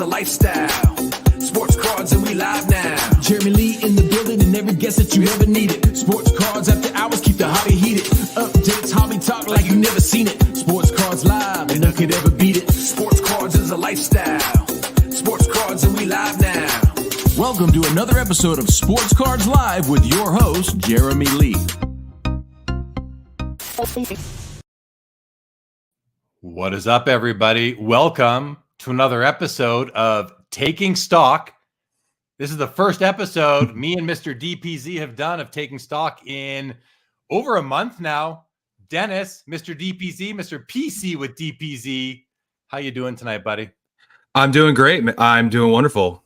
is a lifestyle. Sports cards and we live now. Jeremy Lee in the building and every guest that you ever needed. Sports cards after hours keep the hobby heated. Updates, hobby talk like you never seen it. Sports cards live and none could ever beat it. Sports cards is a lifestyle. Sports cards and we live now. Welcome to another episode of Sports Cards Live with your host, Jeremy Lee. What is up, everybody? Welcome to another episode of Taking Stock. This is the first episode me and Mr. DPZ have done of Taking Stock in over a month now. Dennis, Mr. DPZ, Mr. PC with DPZ. How you doing tonight, buddy? I'm doing great. I'm doing wonderful.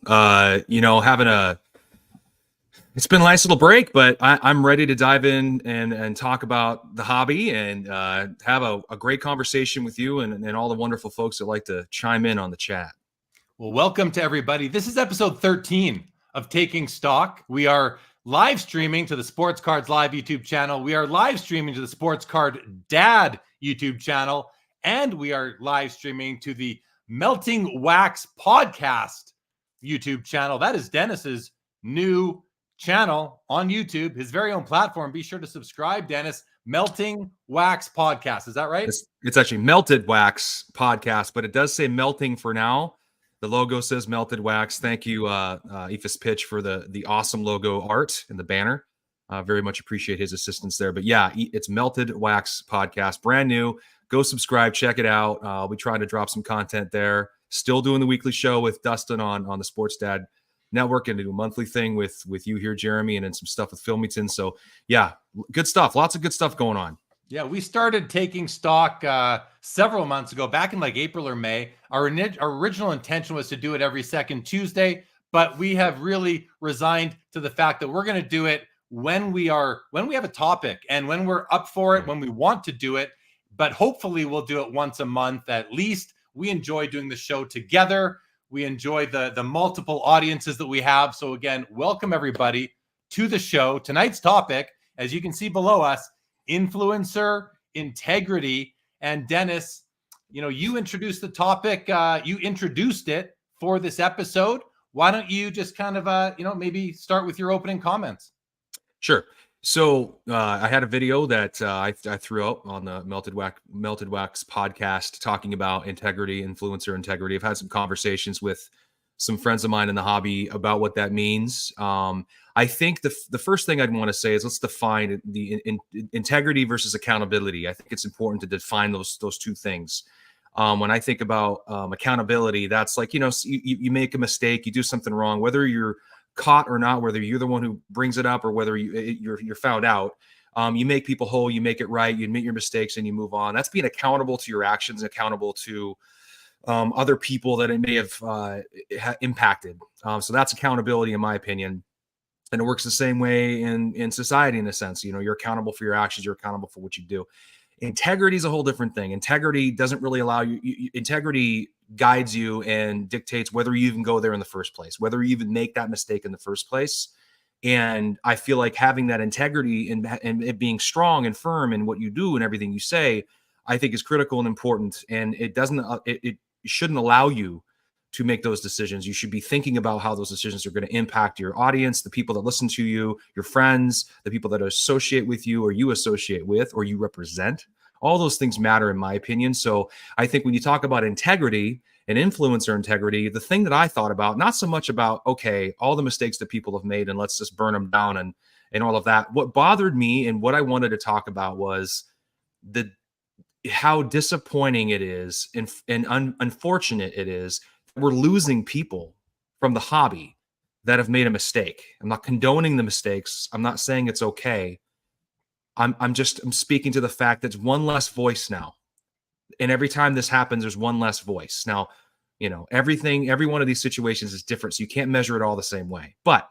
It's been a nice little break, but I'm ready to dive in and talk about the hobby and have a great conversation with you and all the wonderful folks that like to chime in on the chat. Well, welcome to everybody. This is episode 13 of Taking Stock. We are live streaming to the Sports Cards Live YouTube channel. We are live streaming to the Sports Card Dad YouTube channel. And we are live streaming to the Melting Wax Podcast YouTube channel. That is Dennis's new channel on YouTube, his very own platform. Be sure to subscribe, Dennis. Melting Wax Podcast. Is that right? It's actually Melted Wax Podcast, but it does say melting for now. The logo says Melted Wax. Thank you, Ephus Pitch, for the awesome logo art and the banner. Very much appreciate his assistance there. But yeah, it's Melted Wax Podcast, brand new. Go subscribe, check it out. We try to drop some content there. Still doing the weekly show with Dustin on the Sports Dad Network, and do a monthly thing with you here, Jeremy, and then some stuff with Filmington. So yeah, good stuff. Lots of good stuff going on. Yeah, we started Taking Stock several months ago, back in like April or May. Our original intention was to do it every second Tuesday, but we have really resigned to the fact that we're going to do it when we have a topic and when we're up for it, when we want to do it. But hopefully we'll do it once a month at least. We enjoy doing the show together. We enjoy the multiple audiences that we have. So again, welcome everybody to the show. Tonight's topic, as you can see below us, influencer integrity. And Dennis, you introduced the topic. You introduced it for this episode. Why don't you just kind of, maybe start with your opening comments? Sure. So I had a video that I threw out on the Melted Wax podcast talking about integrity, influencer integrity. I've had some conversations with some friends of mine in the hobby about what that means. I think the first thing I'd want to say is let's define the integrity versus accountability. I think it's important to define those two things. When I think about accountability, that's like, you make a mistake, you do something wrong, whether you're caught or not, whether you're the one who brings it up or whether you're found out, you make people whole, you make it right, you admit your mistakes and you move on. That's being accountable to your actions, accountable to other people that it may have impacted. So that's accountability, in my opinion. And it works the same way in society, in a sense. You're accountable for your actions, you're accountable for what you do. Integrity is a whole different thing. Integrity doesn't really allow you. Integrity guides you and dictates whether you even go there in the first place, whether you even make that mistake in the first place. And I feel like having that integrity and it being strong and firm in what you do and everything you say, I think is critical and important. And it shouldn't allow you to make those decisions. You should be thinking about how those decisions are going to impact your audience, the people that listen to you, your friends, the people that associate with you or you associate with or you represent. All those things matter, in my opinion. So I think when you talk about integrity and influencer integrity, the thing that I thought about, not so much about, okay, all the mistakes that people have made and let's just burn them down and all of that. What bothered me and what I wanted to talk about was how disappointing it is and unfortunate it is. We're losing people from the hobby that have made a mistake. I'm not condoning the mistakes. I'm not saying it's okay. I'm speaking to the fact that it's one less voice now. And every time this happens, there's one less voice. Now, every one of these situations is different. So you can't measure it all the same way. But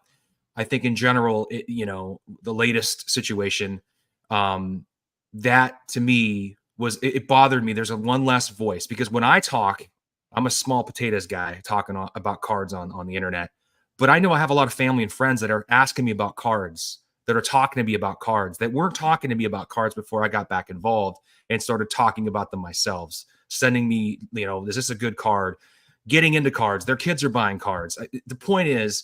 I think in general, the latest situation, that to me it bothered me. There's one less voice because when I talk, I'm a small potatoes guy talking about cards on the internet, but I know I have a lot of family and friends that are asking me about cards, that are talking to me about cards, that weren't talking to me about cards before I got back involved and started talking about them myself, sending me, is this a good card? getting into cards. Their kids are buying cards. The point is,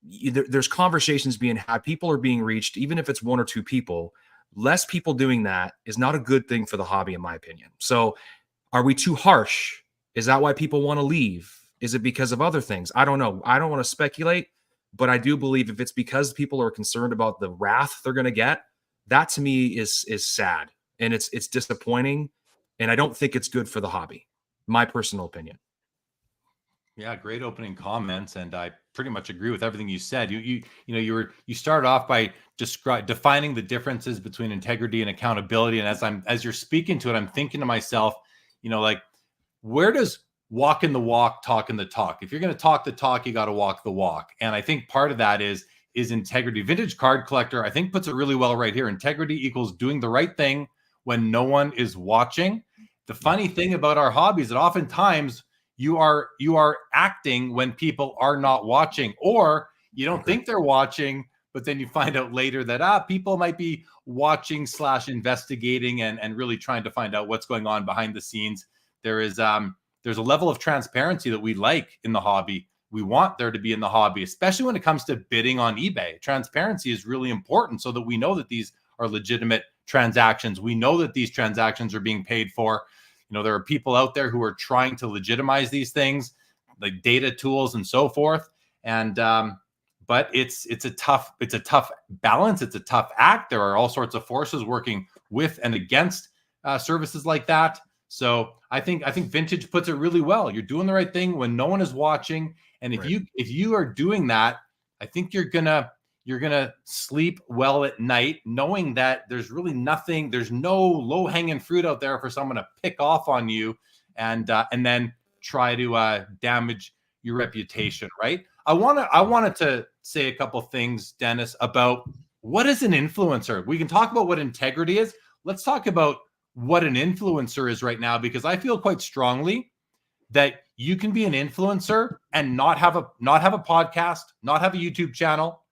there's conversations being had. People are being reached, even if it's one or two people. Less people doing that is not a good thing for the hobby, in my opinion. So are we too harsh? Is that why people want to leave? Is it because of other things? I don't know. I don't want to speculate, but I do believe if it's because people are concerned about the wrath they're going to get, that to me is sad, and it's disappointing, and I don't think it's good for the hobby. My personal opinion. Yeah, great opening comments, and I pretty much agree with everything you said. You started off by defining the differences between integrity and accountability, and as you're speaking to it, I'm thinking to myself, like, where does walking the walk, talking the talk? If you're going to talk the talk, you got to walk the walk, and I think part of that is integrity. Vintage Card Collector, I think, puts it really well right here. Integrity equals doing the right thing when no one is watching. The funny thing about our hobby is that oftentimes you are acting when people are not watching, or you don't think they're watching, but then you find out later that people might be watching / investigating and really trying to find out what's going on behind the scenes. There's a level of transparency that we like in the hobby. We want there to be in the hobby, especially when it comes to bidding on eBay. Transparency is really important so that we know that these are legitimate transactions. We know that these transactions are being paid for. There are people out there who are trying to legitimize these things, like data tools and so forth. And but it's a tough balance. It's a tough act. There are all sorts of forces working with and against services like that. So I think Vintage puts it really well. You're doing the right thing when no one is watching, and if you are doing that, I think you're gonna sleep well at night, knowing that there's really nothing, there's no low-hanging fruit out there for someone to pick off on you and then try to damage your reputation, right? I wanted to say a couple things, Dennis, about what is an influencer. We can talk about what integrity is. Let's talk about what an influencer is right now, because I feel quite strongly that you can be an influencer and not have a podcast, not have a YouTube channel.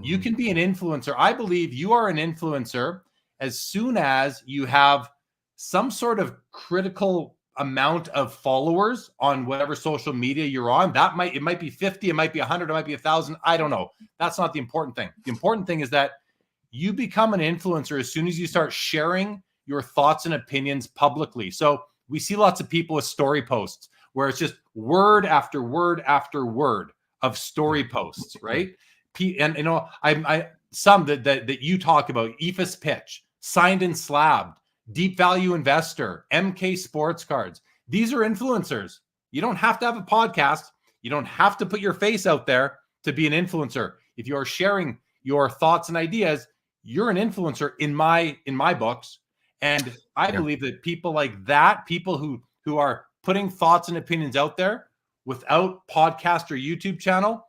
You can be an influencer. I believe you are an influencer as soon as you have some sort of critical amount of followers on whatever social media you're on. It might be 50, it might be 100, it might be 1,000. I don't know. That's not the important thing. The important thing is that you become an influencer as soon as you start sharing your thoughts and opinions publicly. So we see lots of people with story posts where it's just word after word after word of story posts, right? And some that you talk about, EFS Pitch, Signed and Slabbed, Deep Value Investor, MK Sports Cards. These are influencers. You don't have to have a podcast. You don't have to put your face out there to be an influencer. If you are sharing your thoughts and ideas, you're an influencer in my books. And I believe that people like that, people who are putting thoughts and opinions out there without podcast or YouTube channel,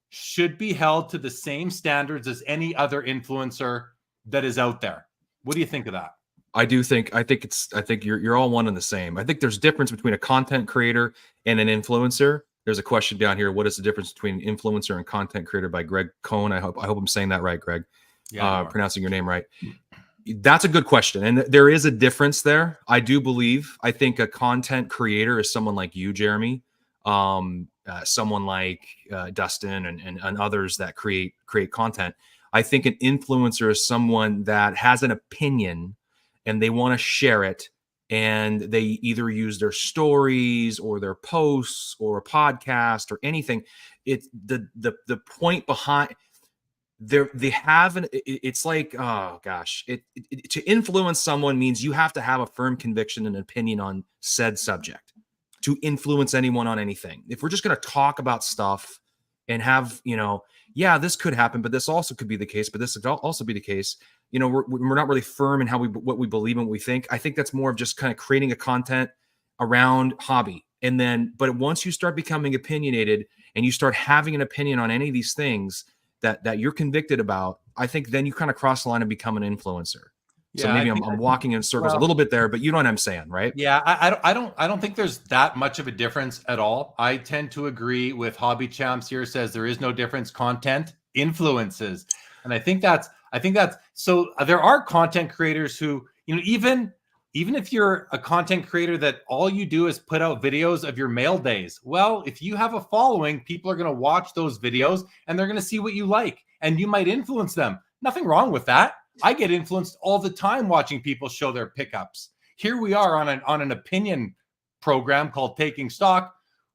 should be held to the same standards as any other influencer that is out there. What do you think of that? I think you're all one and the same. I think there's a difference between a content creator and an influencer. There's a question down here. What is the difference between influencer and content creator by Greg Cohn? I hope I'm saying that right, Greg. Yeah, pronouncing your name right. That's a good question. And there is a difference there. I think a content creator is someone like you, Jeremy. Someone like Dustin and others that create content. I think an influencer is someone that has an opinion and they want to share it, and they either use their stories or their posts or a podcast or anything. It's the point behind they have it's like, oh gosh, to influence someone means you have to have a firm conviction and opinion on said subject to influence anyone on anything. If we're just going to talk about stuff and have, this could happen, but this also could be the case, but this could also be the case. We're not really firm in what we believe and what we think. I think that's more of just kind of creating a content around hobby. And then, but once you start becoming opinionated and you start having an opinion on any of these things that you're convicted about, I think then you kind of cross the line and become an influencer. So maybe I'm walking in circles a little bit there, but you know what I'm saying, right? Yeah, I don't think there's that much of a difference at all. I tend to agree with Hobby Champs here. Says there is no difference. Content influences, and I think that's so. There are content creators who, even even if you're a content creator that all you do is put out videos of your mail days, well, if you have a following, people are going to watch those videos and they're going to see what you like, and you might influence them. Nothing wrong with that. I get influenced all the time watching people show their pickups. Here we are on an opinion program called Taking Stock.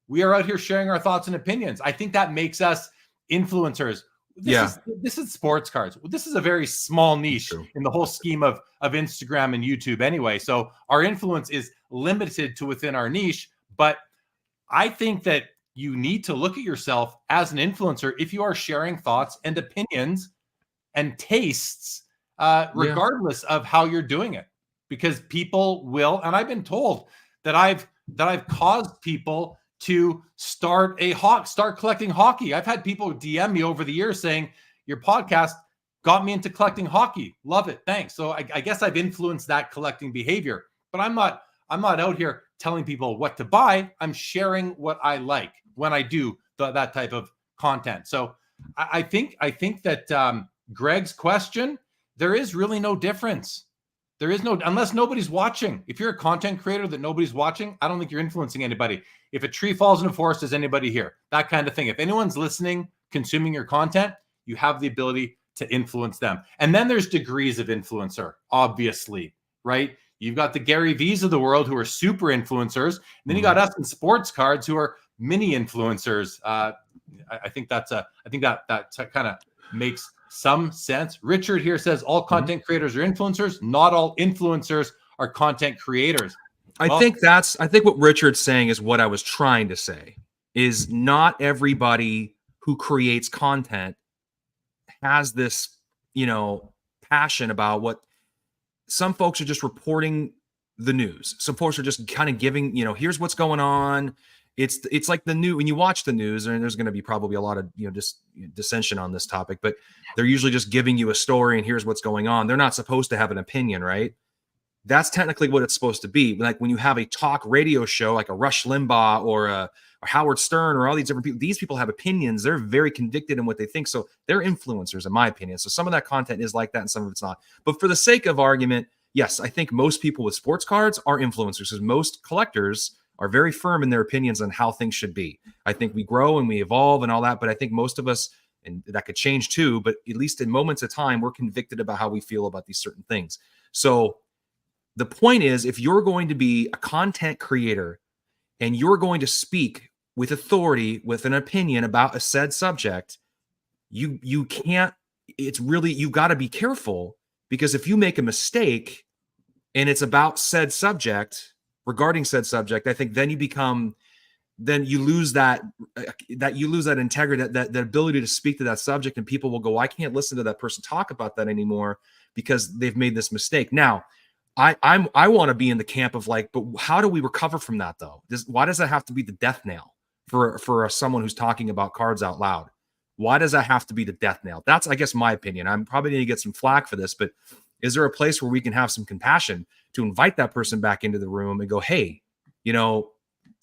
We are out here sharing our thoughts and opinions. I think that makes us influencers. This is sports cards. This is a very small niche in the whole scheme of Instagram and YouTube anyway. So our influence is limited to within our niche. But I think that you need to look at yourself as an influencer if you are sharing thoughts and opinions and tastes, regardless of how you're doing it, because people will. And I've been told that I've caused people to start collecting hockey. I've had people DM me over the years saying, your podcast got me into collecting hockey. Love it. Thanks. So I guess I've influenced that collecting behavior, but I'm not out here telling people what to buy. I'm sharing what I like when I do that type of content. So I think that Greg's question, there is really no difference. There is no, unless nobody's watching. If you're a content creator that nobody's watching, I don't think you're influencing anybody. If a tree falls in a forest, is anybody here? That kind of thing. If anyone's listening, consuming your content, you have the ability to influence them. And then there's degrees of influencer, obviously, right? You've got the Gary V's of the world who are super influencers. And then you got us in sports cards who are mini influencers. I think that kind of makes some sense. Richard here says all content creators are influencers. Not all influencers are content creators. I think what Richard's saying is what I was trying to say, is not everybody who creates content has this, passion about what. Some folks are just reporting the news. Some folks are just kind of giving, here's what's going on. It's like the news. When you watch the news, and there's going to be probably a lot of just dissension on this topic, but they're usually just giving you a story and here's what's going on. They're not supposed to have an opinion, right? That's technically what it's supposed to be. Like when you have a talk radio show, like a Rush Limbaugh or a Howard Stern or all these different people, these people have opinions. They're very convicted in what they think, so they're influencers, in my opinion. So some of that content is like that, and some of it's not. But for the sake of argument, yes, I think most people with sports cards are influencers, because most collectors are very firm in their opinions on how things should be. I think we grow and we evolve and all that, but I think most of us, and that could change too, but at least in moments of time, we're convicted about how we feel about these certain things. So the point is, if you're going to be a content creator and you're going to speak with authority, with an opinion about a said subject, you can't, it's really, you got to be careful, because if you make a mistake and it's about said subject, regarding said subject, I think then you lose that integrity, that ability to speak to that subject, and people will go, I can't listen to that person talk about that anymore because they've made this mistake. Now, I want to be in the camp of like, but how do we recover from that though? Why does that have to be the death nail for someone who's talking about cards out loud? Why does that have to be the death nail? That's, I guess, my opinion. I'm probably going to get some flack for this, but is there a place where we can have some compassion to invite that person back into the room and go, hey,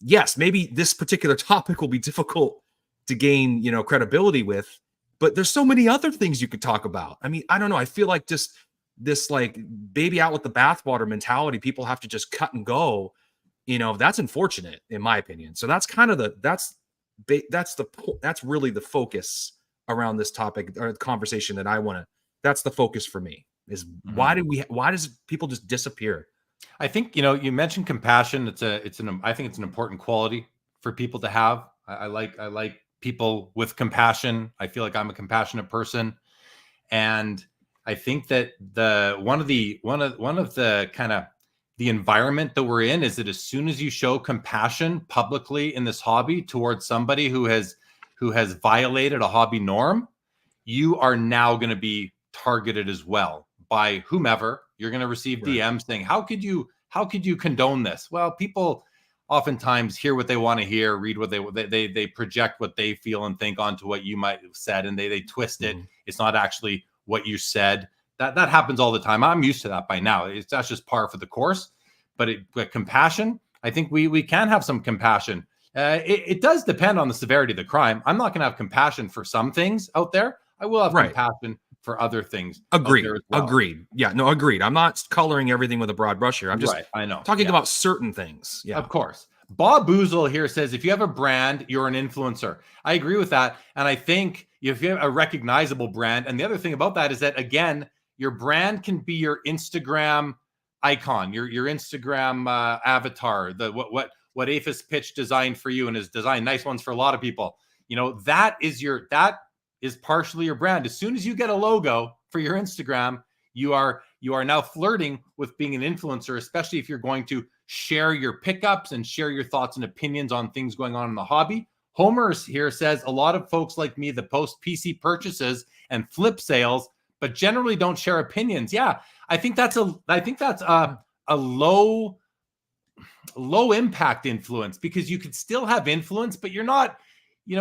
yes, maybe this particular topic will be difficult to gain, credibility with, but there's so many other things you could talk about. I mean, I don't know. I feel like just this like baby out with the bathwater mentality, people have to just cut and go, that's unfortunate in my opinion. So that's kind of that's really the focus around this topic or conversation that that's the focus for me, is why does people just disappear? I think, you mentioned compassion. I think it's an important quality for people to have. I like people with compassion. I feel like I'm a compassionate person. And I think that one of the kind of the environment that we're in is that as soon as you show compassion publicly in this hobby towards somebody who has violated a hobby norm, you are now going to be targeted as well by whomever. You're going to receive DMs saying, how could you condone this? Well, people oftentimes hear what they want to hear, read what they project what they feel and think onto what you might have said, and they twist it. It's not actually what you said. That happens all the time. I'm used to that by now. That's just par for the course. But compassion, I think we can have some compassion. It does depend on the severity of the crime. I'm not going to have compassion for some things out there. I will have compassion for other things. Agreed. Out there as well. Agreed. Yeah, no, agreed. I'm not coloring everything with a broad brush here. I'm just I know. talking about certain things. Yeah. Of course. Bob Boozle here says, if you have a brand, you're an influencer. I agree with that. And I think if you have a recognizable brand, and the other thing about that is that, again, your brand can be your Instagram icon, your Instagram avatar, what Aphis Pitch designed for you and has designed nice ones for a lot of people. That is partially your brand. As soon as you get a logo for your Instagram, you are now flirting with being an influencer, especially if you're going to share your pickups and share your thoughts and opinions on things going on in the hobby. Homer here says, a lot of folks like me that post PC purchases and flip sales, but generally don't share opinions. Yeah, I think that's a low impact influence, because you could still have influence, but you're not,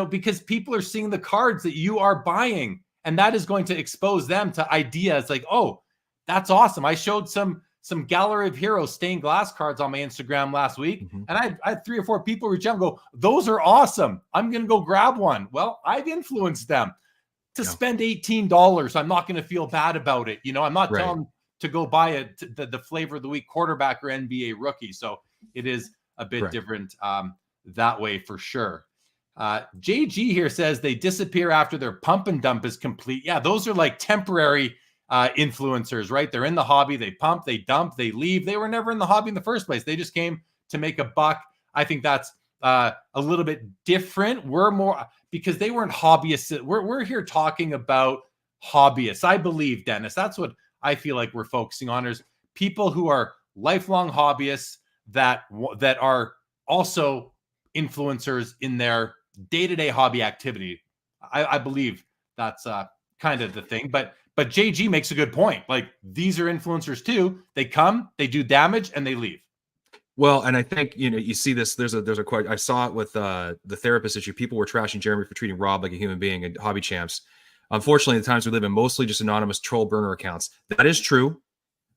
because people are seeing the cards that you are buying, and that is going to expose them to ideas like, oh, that's awesome. I showed some Gallery of Heroes stained glass cards on my Instagram last week, and I had 3 or 4 people reach out and go, those are awesome. I'm going to go grab one. Well, I've influenced them to spend $18. I'm not going to feel bad about it. I'm not telling them to go buy the flavor of the week quarterback or NBA rookie. So it is a bit different that way for sure. JG here says they disappear after their pump and dump is complete. Yeah, those are like temporary influencers, right? They're in the hobby, they pump, they dump, they leave. They were never in the hobby in the first place. They just came to make a buck. I think that's a little bit different. We're more, because they weren't hobbyists. We're here talking about hobbyists. I believe, Dennis, that's what I feel like we're focusing on, is people who are lifelong hobbyists that are also influencers in their day-to-day hobby activity. I believe that's kind of the thing. But JG makes a good point. Like, these are influencers too. They come, they do damage, and they leave. Well, and I think, you see this, there's a quote. I saw it with the therapist issue. People were trashing Jeremy for treating Rob like a human being and hobby champs. Unfortunately, the times we live in, mostly just anonymous troll burner accounts. That is true.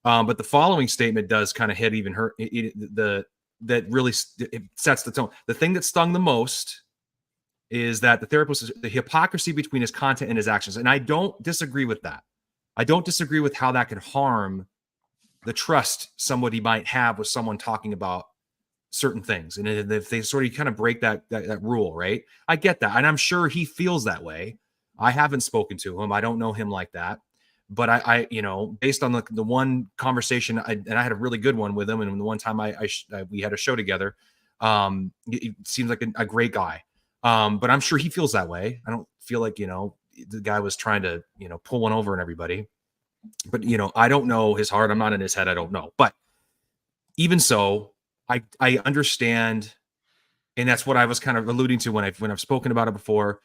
But the following statement does kind of hit even her. That really it sets the tone. The thing that stung the most is that the therapist, the hypocrisy between his content and his actions. And I don't disagree with that. I don't disagree with how that could harm the trust somebody might have with someone talking about certain things. And if they sort of kind of break that rule, right? I get that. And I'm sure he feels that way. I haven't spoken to him. I don't know him like that. But I based on the one conversation, and I had a really good one with him. And the one time we had a show together, it seems like a great guy. But I'm sure he feels that way. I don't feel like, the guy was trying to, pull one over on everybody. But, I don't know his heart. I'm not in his head. I don't know. But even so, I understand. And that's what I was kind of alluding to when I've spoken about it before.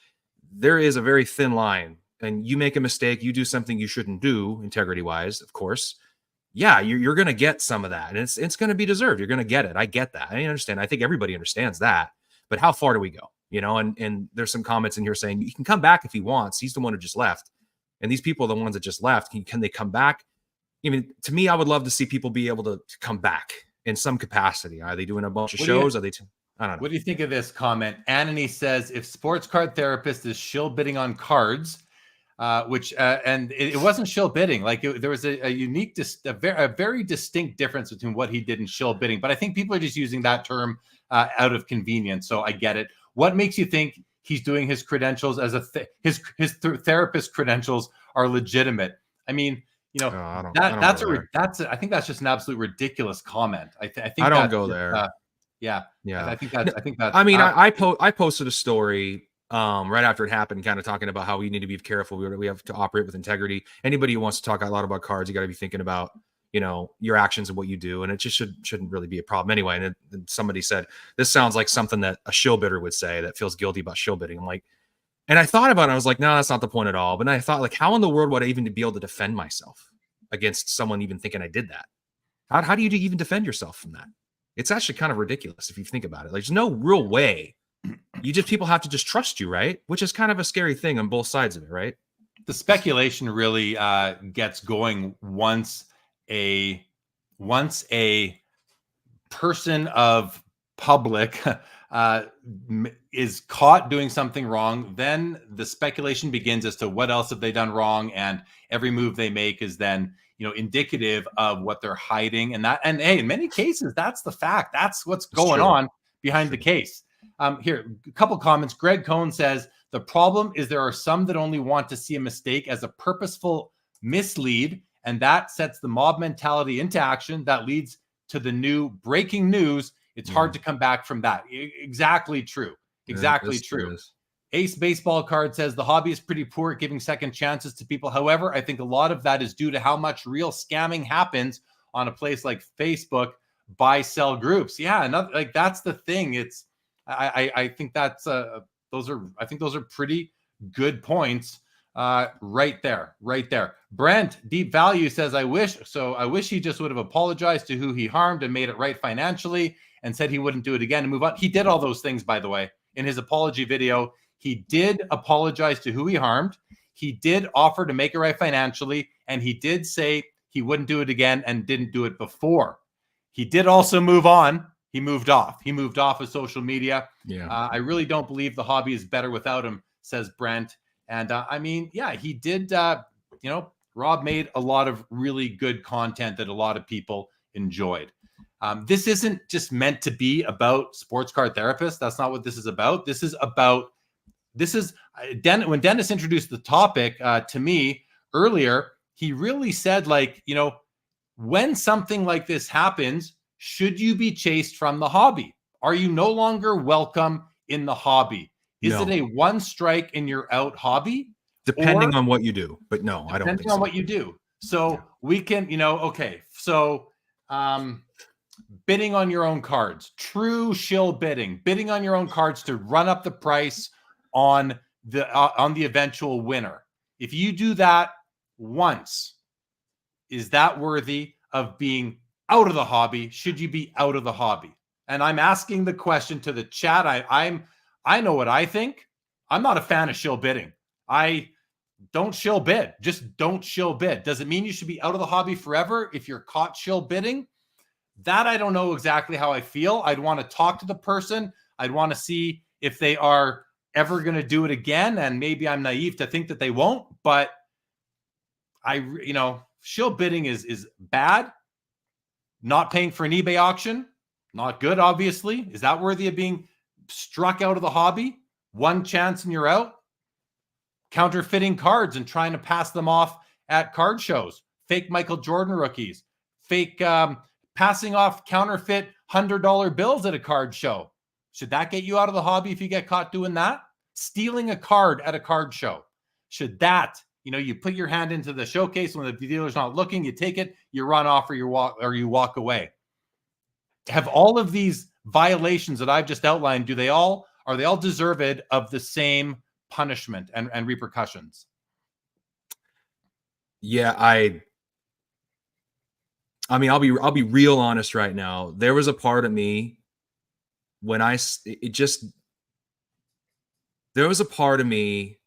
There is a very thin line, and you make a mistake, you do something you shouldn't do, integrity wise, of course. Yeah, you're going to get some of that, and it's going to be deserved. You're going to get it. I get that. I understand. I think everybody understands that. But how far do we go? And there's some comments in here saying he can come back if he wants. He's the one who just left. And these people are the ones that just left. Can they come back? I mean, to me, I would love to see people be able to come back in some capacity. Are they doing a bunch of shows? I don't know. What do you think of this comment? Anony says, if sports card therapist is shill bidding on cards, and it wasn't shill bidding. Like, there was a unique, a very distinct difference between what he did and shill bidding. But I think people are just using that term out of convenience. So I get it. What makes you think he's doing his credentials as his therapist credentials are legitimate? I mean, I think that's just an absolute ridiculous comment. I think I don't go there. Yeah. I think that. I mean, I posted a story right after it happened, kind of talking about how we need to be careful. We have to operate with integrity. Anybody who wants to talk a lot about cards, you got to be thinking about, your actions and what you do. And it just shouldn't really be a problem anyway. And somebody said, this sounds like something that a shill bidder would say that feels guilty about shill bidding. I'm like, and I thought about it. I was like, no, that's not the point at all. But then I thought, like, how in the world would I even be able to defend myself against someone even thinking I did that? How do you even defend yourself from that? It's actually kind of ridiculous if you think about it. Like, there's no real way. People have to just trust you, right? Which is kind of a scary thing on both sides of it, right? The speculation really gets going once a person of public is caught doing something wrong, then the speculation begins as to what else have they done wrong, and every move they make is then, you know, indicative of what they're hiding. And hey, in many cases, that's the fact. That's what's going on behind the case. Here, a couple comments. Greg Cohn says, the problem is there are some that only want to see a mistake as a purposeful mislead, and that sets the mob mentality into action. That leads to the new breaking news. It's hard to come back from that. Exactly true. Exactly true. Ace Baseball Card says the hobby is pretty poor at giving second chances to people. However, I think a lot of that is due to how much real scamming happens on a place like Facebook buy sell groups. Yeah, like that's the thing. It's I think that's those are pretty good points right there. Brent Deep Value says I wish he just would have apologized to who he harmed and made it right financially and said he wouldn't do it again and move on. He did all those things, by the way, in his apology video. He did apologize to who he harmed. He did offer to make it right financially, and he did say he wouldn't do it again and didn't do it before. He did also move on. He moved off. He moved off of social media. Yeah. I really don't believe the hobby is better without him, says Brent. And I mean, yeah, he did. You know, Rob made a lot of really good content that a lot of people enjoyed. This isn't just meant to be about sports card therapists. That's not what this is about. This is when Dennis introduced the topic to me earlier, he really said, like, you know, when something like this happens, should you be chased from the hobby? Are you no longer welcome in the hobby? Is it a one strike and you're out hobby? Depending on what you do, but no, I don't think so. Depending on what you do. So we can, you know, okay. So bidding on your own cards, true shill bidding on your own cards to run up the price on the eventual winner. If you do that once, is that worthy of being out of the hobby? Should you be out of the hobby? And I'm asking the question to the chat. I know what I think. I'm not a fan of shill bidding. I don't shill bid. Just don't shill bid. Does it mean you should be out of the hobby forever if you're caught shill bidding? That I don't know exactly how I feel. I'd want to talk to the person. I'd want to see if they are ever going to do it again. And maybe I'm naive to think that they won't, but shill bidding is bad. Not paying for an eBay auction, not good, obviously. Is that worthy of being struck out of the hobby? One chance and you're out. Counterfeiting cards and trying to pass them off at card shows. Fake Michael Jordan rookies. Fake passing off counterfeit $100 bills at a card show. Should that get you out of the hobby if you get caught doing that? Stealing a card at a card show. Should that, you put your hand into the showcase when the dealer's not looking, you take it, you run off or you walk away. Have all of these violations that I've just outlined, are they all deserved of the same punishment and repercussions? Yeah, I mean, I'll be real honest right now. There was a part of me when there was a part of me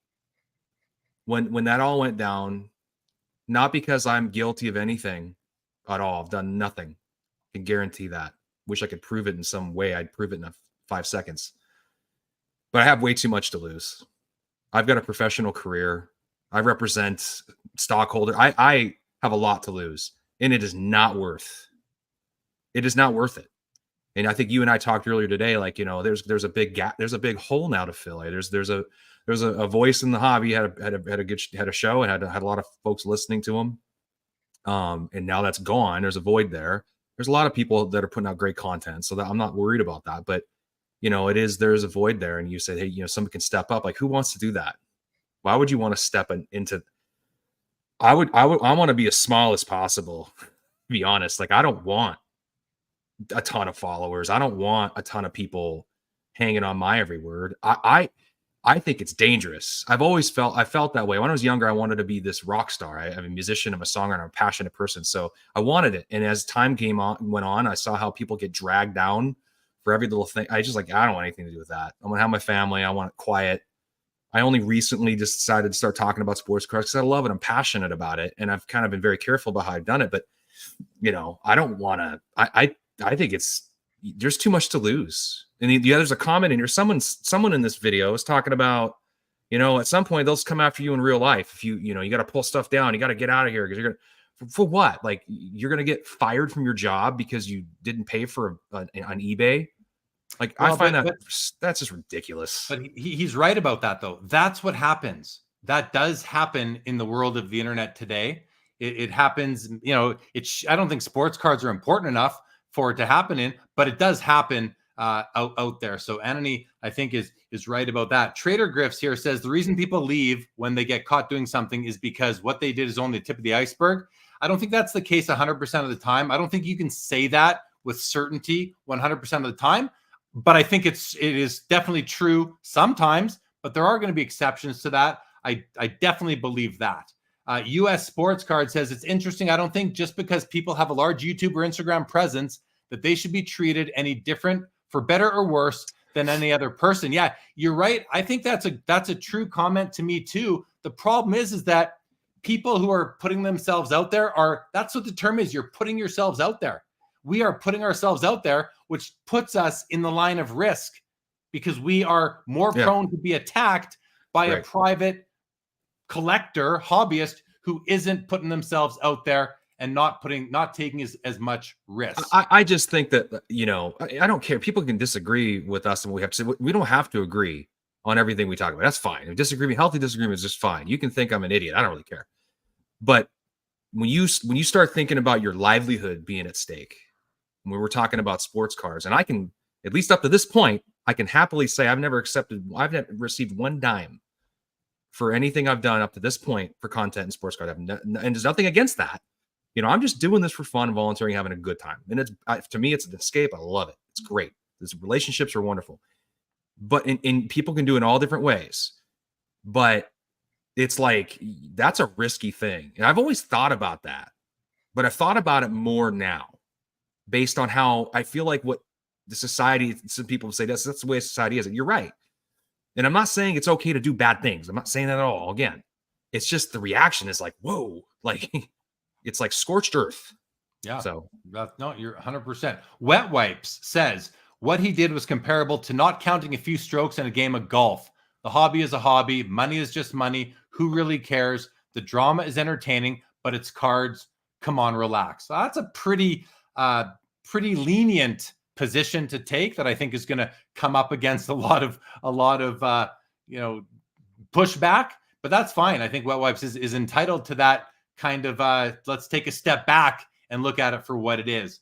when that all went down, not because I'm guilty of anything at all. I've done nothing. I can guarantee that. Wish I could prove it in some way. I'd prove it in 5 seconds. But I have way too much to lose. I've got a professional career. I represent stockholder. I have a lot to lose, and it is not worth it. And I think you and I talked earlier today, like, there's a big gap, there's a big hole now to fill. There's a voice in the hobby, had a show and had a lot of folks listening to him. And now that's gone. There's a void there. There's a lot of people that are putting out great content, so that I'm not worried about that. But there's a void there, and you say, hey, somebody can step up. Like, who wants to do that? Why would you want to step into? I want to be as small as possible. To be honest, like, I don't want a ton of followers. I don't want a ton of people hanging on my every word. I think it's dangerous. I felt that way. When I was younger, I wanted to be this rock star. I'm a musician, I'm a songwriter, I'm a passionate person. So I wanted it. And as time went on, I saw how people get dragged down for every little thing. I don't want anything to do with that. I'm going to have my family. I want it quiet. I only recently just decided to start talking about sports cards because I love it. I'm passionate about it. And I've kind of been very careful about how I've done it. But, I don't want to, I think there's too much to lose. And the other's a comment in here. Someone in this video is talking about, at some point they'll come after you in real life. If you got to pull stuff down, you got to get out of here because you're gonna, for what? Like you're gonna get fired from your job because you didn't pay for on eBay. Like I find that's just ridiculous. But he's right about that though. That's what happens. That does happen in the world of the internet today. It happens. I don't think sports cards are important enough for it to happen in, but it does happen out there. So Anthony, I think is right about that. Trader Griffs here says the reason people leave when they get caught doing something is because what they did is only the tip of the iceberg. I don't think that's the case 100% of the time. I don't think you can say that with certainty 100% of the time, but I think it is definitely true sometimes, but there are going to be exceptions to that. I definitely believe that. US Sports Card says it's interesting. I don't think just because people have a large YouTube or Instagram presence that they should be treated any different, for better or worse, than any other person. Yeah, you're right. I think that's a true comment to me too. The problem is that people who are putting themselves out there that's what the term is. You're putting yourselves out there. We are putting ourselves out there, which puts us in the line of risk because we are more prone to be attacked by a private collector, hobbyist who isn't putting themselves out there and not taking as much risk. I just think that, I don't care. People can disagree with us and what we have to say. We don't have to agree on everything we talk about. That's fine. Healthy disagreement is just fine. You can think I'm an idiot. I don't really care. But when you start thinking about your livelihood being at stake, when we're talking about sports cards, and I can, at least up to this point, I can happily say I've never received one dime for anything I've done up to this point for content and sports card. And there's nothing against that. I'm just doing this for fun, volunteering, having a good time. And to me, it's an escape. I love it. It's great. These relationships are wonderful. But in people can do it in all different ways. But it's like, that's a risky thing. And I've always thought about that. But I've thought about it more now based on how I feel like what the society, some people say that's the way society is. And you're right. And I'm not saying it's okay to do bad things. I'm not saying that at all. Again, it's just the reaction is like, whoa, like it's like scorched earth. Yeah. So no, you're 100%. Wet Wipes says what he did was comparable to not counting a few strokes in a game of golf. The hobby is a hobby. Money is just money. Who really cares? The drama is entertaining, but it's cards. Come on, relax. So that's a pretty lenient position to take that I think is going to come up against a lot of pushback, but that's fine. I think Wet Wipes is entitled to that kind of let's take a step back and look at it for what it is.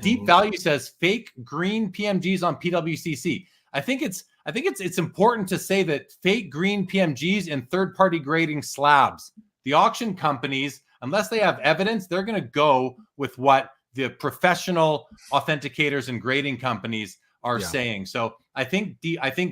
Deep Value says fake green PMGs on PWCC. I think it's important to say that fake green PMGs in third-party grading slabs, the auction companies, unless they have evidence, they're going to go with what the professional authenticators and grading companies are saying. So I think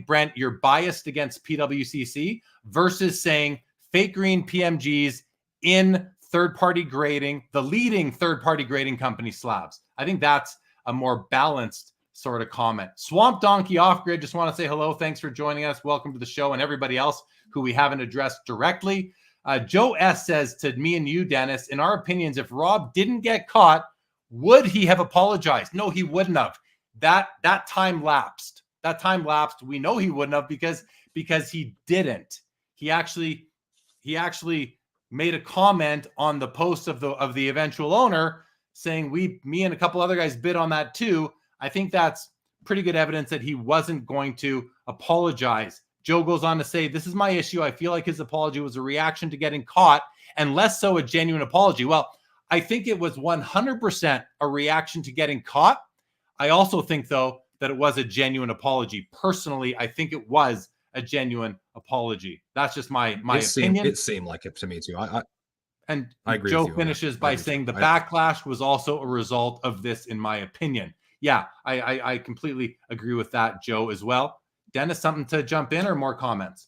Brent, you're biased against PWCC versus saying fake green PMGs in third-party grading, the leading third-party grading company slabs. I think that's a more balanced sort of comment. Swamp Donkey Off Grid, just want to say hello. Thanks for joining us. Welcome to the show, and everybody else who we haven't addressed directly. Joe S says to me and you, Dennis, in our opinions, if Rob didn't get caught, would he have apologized? No, he wouldn't have. That time lapsed. That time lapsed. We know he wouldn't have because he didn't. He actually made a comment on the post of the eventual owner saying me and a couple other guys bid on that too. I think that's pretty good evidence that he wasn't going to apologize. Joe goes on to say, this is my issue. I feel like his apology was a reaction to getting caught and less so a genuine apology. Well, I think it was 100% a reaction to getting caught. I also think, though, that it was a genuine apology. Personally, I think it was a genuine apology. That's just my opinion. It seemed like it to me, too. I agree Joe with you finishes by saying the backlash was also a result of this, in my opinion. Yeah, I completely agree with that, Joe, as well. Dennis, something to jump in or more comments?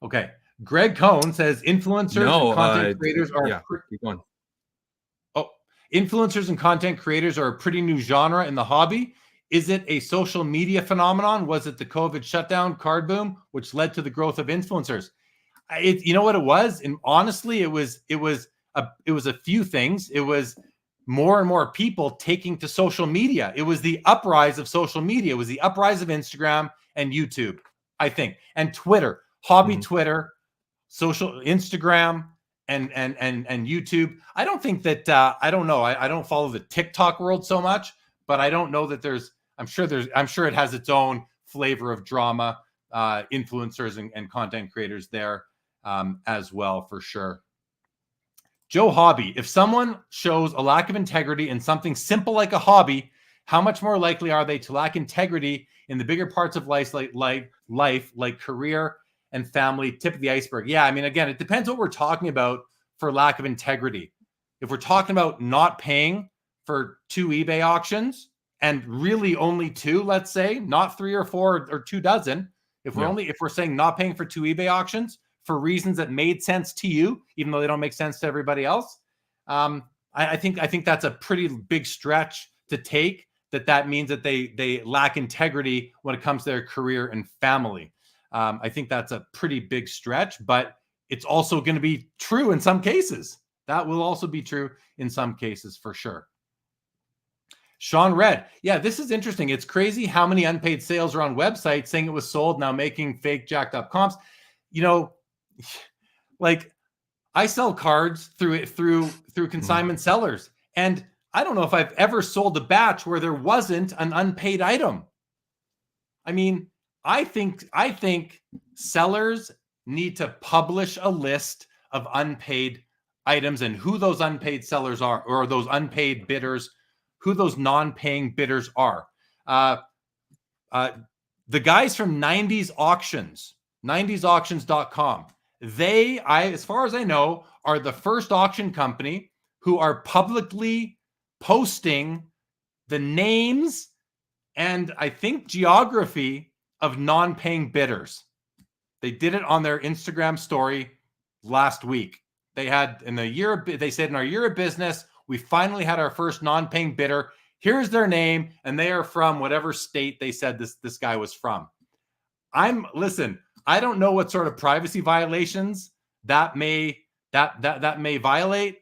Okay. Greg Cohn says influencers and content creators are keep going. Influencers and content creators are a pretty new genre in the hobby. Is it a social media phenomenon? Was it the COVID shutdown card boom, which led to the growth of influencers? You know what it was? And honestly, it was a few things. It was more and more people taking to social media. It was the uprise of social media. It was the uprise of Instagram and YouTube, I think, and Twitter, hobby Twitter, social Instagram, and YouTube. I don't think that I don't know. I don't follow the TikTok world so much, but I don't know that I'm sure it has its own flavor of drama, influencers and content creators there as well, for sure. Joe Hobby, if someone shows a lack of integrity in something simple like a hobby, how much more likely are they to lack integrity in the bigger parts of life, like career and family? Tip of the iceberg. Yeah, I mean, again, it depends what we're talking about for lack of integrity. If we're talking about not paying for 2 eBay auctions, and really only 2, let's say, not 3 or 4 or 2 dozen. If we're saying not paying for 2 eBay auctions for reasons that made sense to you, even though they don't make sense to everybody else, I think that's a pretty big stretch to take. That means that they lack integrity when it comes to their career and family. I think that's a pretty big stretch, but it's also going to be true in some cases. That will also be true in some cases, for sure. Sean Red. Yeah, this is interesting. It's crazy how many unpaid sales are on websites saying it was sold, now making fake jacked up comps. Like, I sell cards through consignment sellers, and I don't know if I've ever sold a batch where there wasn't an unpaid item. I mean, I think sellers need to publish a list of unpaid items and who those unpaid sellers are, or those unpaid bidders, who those non-paying bidders are. The guys from 90s Auctions, 90sauctions.com, as far as I know, are the first auction company who are publicly posting the names and I think geography of non-paying bidders. They did it on their Instagram story last week. They said in our year of business, we finally had our first non-paying bidder. Here's their name, and they are from whatever state they said this guy was from. Listen, I don't know what sort of privacy violations that may violate,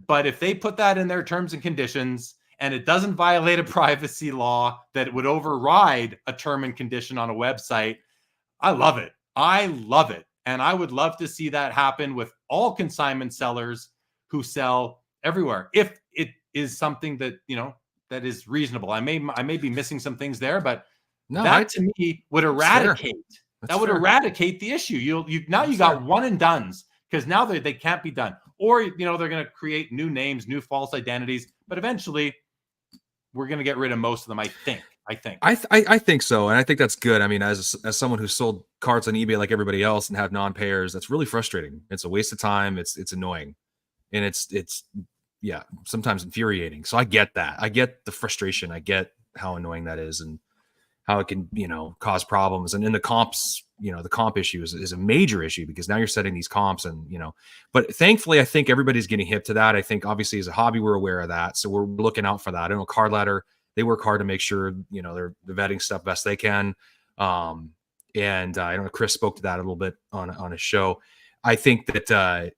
but if they put that in their terms and conditions and it doesn't violate a privacy law that would override a term and condition on a website, I love it. I love it. And I would love to see that happen with all consignment sellers who sell everywhere, if it is something that that is reasonable. I may be missing some things there, but to me would eradicate eradicate the issue. You got one and dones, because now they can't be done, or they're going to create new names, new false identities, but eventually we're going to get rid of most of them. I think so, and I think that's good. I mean, as someone who sold cards on eBay like everybody else and have non-payers, that's really frustrating. It's a waste of time. It's annoying, and it's sometimes infuriating. So I get that. I get the frustration. I get how annoying that is, and how it can cause problems. And in the comps, the comp issue is a major issue, because now you're setting these comps, and but thankfully I think everybody's getting hip to that. I think obviously as a hobby we're aware of that, so we're looking out for that. I know Card Ladder, they work hard to make sure they're vetting stuff best they can. And I know Chris spoke to that a little bit on his show. I think that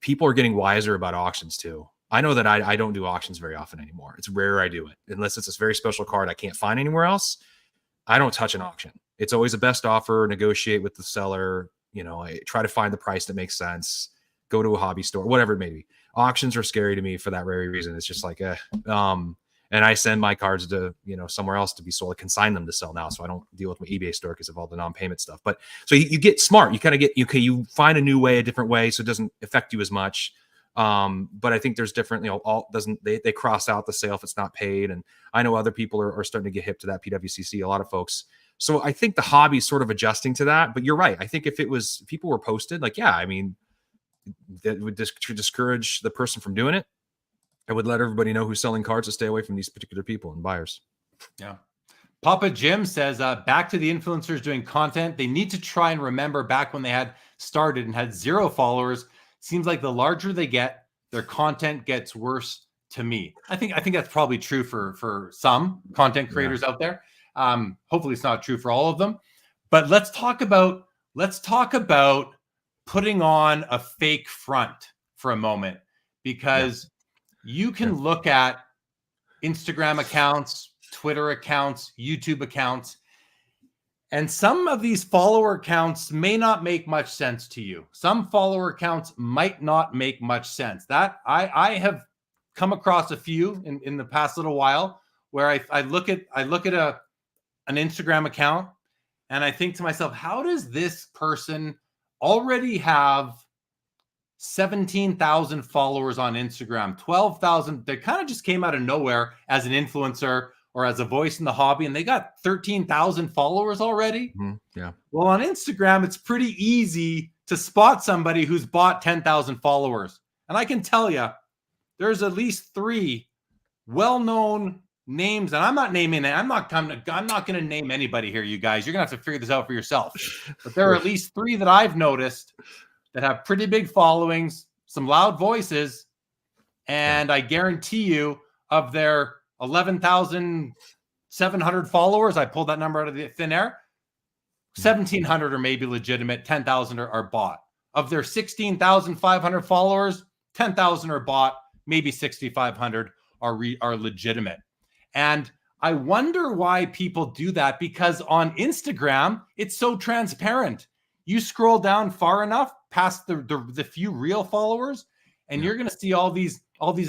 people are getting wiser about auctions too. I know that I don't do auctions very often anymore. It's rare I do it, unless it's a very special card I can't find anywhere else. I don't touch an auction. It's always the best offer, negotiate with the seller, I try to find the price that makes sense, go to a hobby store, whatever it may be. Auctions are scary to me for that very reason. It's just like, and I send my cards to, somewhere else to be sold. I consign them to sell now, so I don't deal with my eBay store because of all the non-payment stuff. But so you get smart. You kind of get, you find a different way, so it doesn't affect you as much. But I think there's different, they cross out the sale if it's not paid. And I know other people are starting to get hip to that, PWCC, a lot of folks. So I think the hobby is sort of adjusting to that. But you're right. I think if people were posted, that would discourage the person from doing it. I would let everybody know who's selling cards to stay away from these particular people and buyers. Yeah. Papa Jim says, back to the influencers doing content. They need to try and remember back when they had started and had 0 followers. Seems like the larger they get, their content gets worse to me. I think that's probably true for some content creators out there. Hopefully it's not true for all of them. But let's talk about putting on a fake front for a moment, because you can look at Instagram accounts, Twitter accounts, YouTube accounts, and some of these follower accounts may not make much sense to you. Some follower accounts might not make much sense. That I have come across a few in the past little while where I look at an Instagram account and I think to myself, how does this person already have 17,000 followers on Instagram, 12,000? They kind of just came out of nowhere as an influencer or as a voice in the hobby, and they got 13,000 followers already. Mm-hmm. Yeah. Well, on Instagram, it's pretty easy to spot somebody who's bought 10,000 followers. And I can tell you, there's at least 3 well-known names, and I'm not naming it. I'm not going to name anybody here, you guys. You're going to have to figure this out for yourself. But there are at least 3 that I've noticed that have pretty big followings, some loud voices, and I guarantee you, of their 11,700 followers, I pulled that number out of the thin air, 1,700 are maybe legitimate, 10,000 are bought. Of their 16,500 followers, 10,000 are bought, maybe 6,500 are legitimate. And I wonder why people do that, because on Instagram, it's so transparent. You scroll down far enough past the few real followers, and you're going to see all these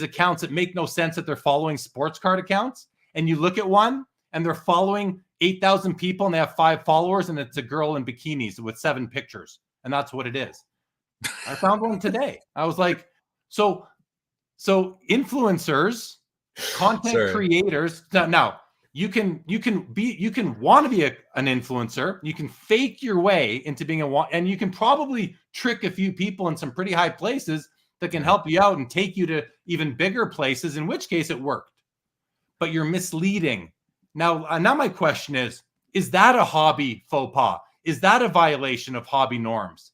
accounts that make no sense that they're following sports card accounts. And you look at one and they're following 8,000 people and they have 5 followers, and it's a girl in bikinis with 7 pictures. And that's what it is. I found one today. I was like, so influencers, content creators. Now you can want to be an influencer. You can fake your way into being and you can probably trick a few people in some pretty high places that can help you out and take you to even bigger places, in which case it worked. But you're misleading. Now my question is that a hobby faux pas? Is that a violation of hobby norms?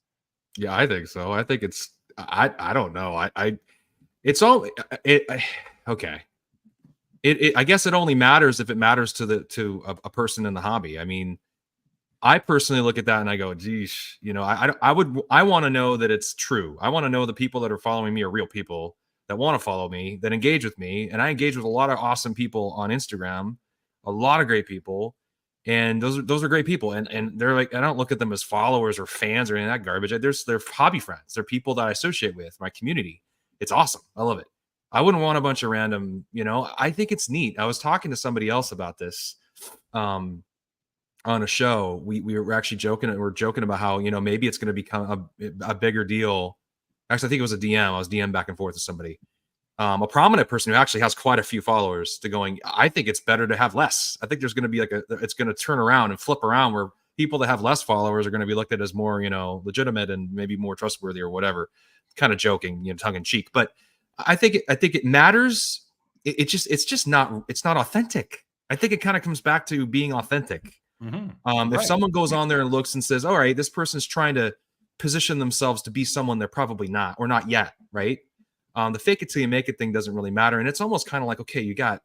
Yeah, I think so. I think it's, I don't know. It's all, okay. I guess it only matters if it matters to a person in the hobby. I mean, I personally look at that and I go, geez, I want to know that it's true. I want to know the people that are following me are real people that want to follow me, that engage with me. And I engage with a lot of awesome people on Instagram, a lot of great people. And those are great people. And they're like, I don't look at them as followers or fans or any of that garbage. They're hobby friends. They're people that I associate with, my community. It's awesome. I love it. I wouldn't want a bunch of random, I think it's neat. I was talking to somebody else about this on a show. We were actually joking. We're joking about how, maybe it's going to become a bigger deal. Actually, I think it was a DM. I was DM back and forth with somebody. A prominent person who actually has quite a few followers to going, I think it's better to have less. I think there's going to be it's going to turn around and flip around where people that have less followers are going to be looked at as more, legitimate and maybe more trustworthy or whatever. Kind of joking, tongue in cheek. But I think it matters. It's not authentic. I think it kind of comes back to being authentic. Mm-hmm. If someone goes on there and looks and says, all right, this person's trying to position themselves to be someone they're probably not, or not yet. Right. The fake it till you make it thing doesn't really matter. And it's almost kind of like, okay, you got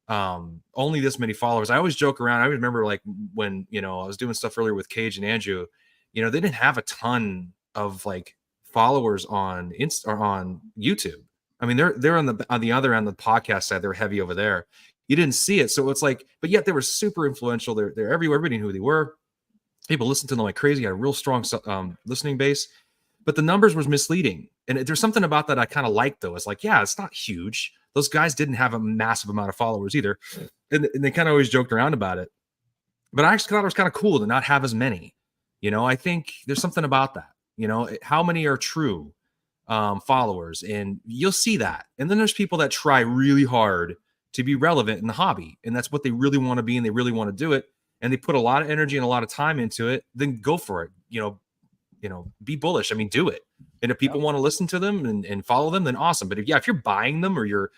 only this many followers. I always joke around. I remember like when, I was doing stuff earlier with Cage and Andrew, they didn't have a ton of like followers on or on YouTube. I mean, they're on the other end of the podcast side. They're heavy over there. You didn't see it. So it's like, but yet they were super influential. They're everywhere. Everybody knew who they were. People listened to them like crazy. Had a real strong listening base. But the numbers was misleading. And there's something about that I kind of like, though. It's like, yeah, it's not huge. Those guys didn't have a massive amount of followers either. And they kind of always joked around about it. But I actually thought it was kind of cool to not have as many. I think there's something about that. How many are true followers? And you'll see that. And then there's people that try really hard to be relevant in the hobby. And that's what they really want to be. And they really want to do it. And they put a lot of energy and a lot of time into it. Then go for it. Be bullish. I mean, do it. And if people want to listen to them and follow them, then awesome. But if you're buying them or you're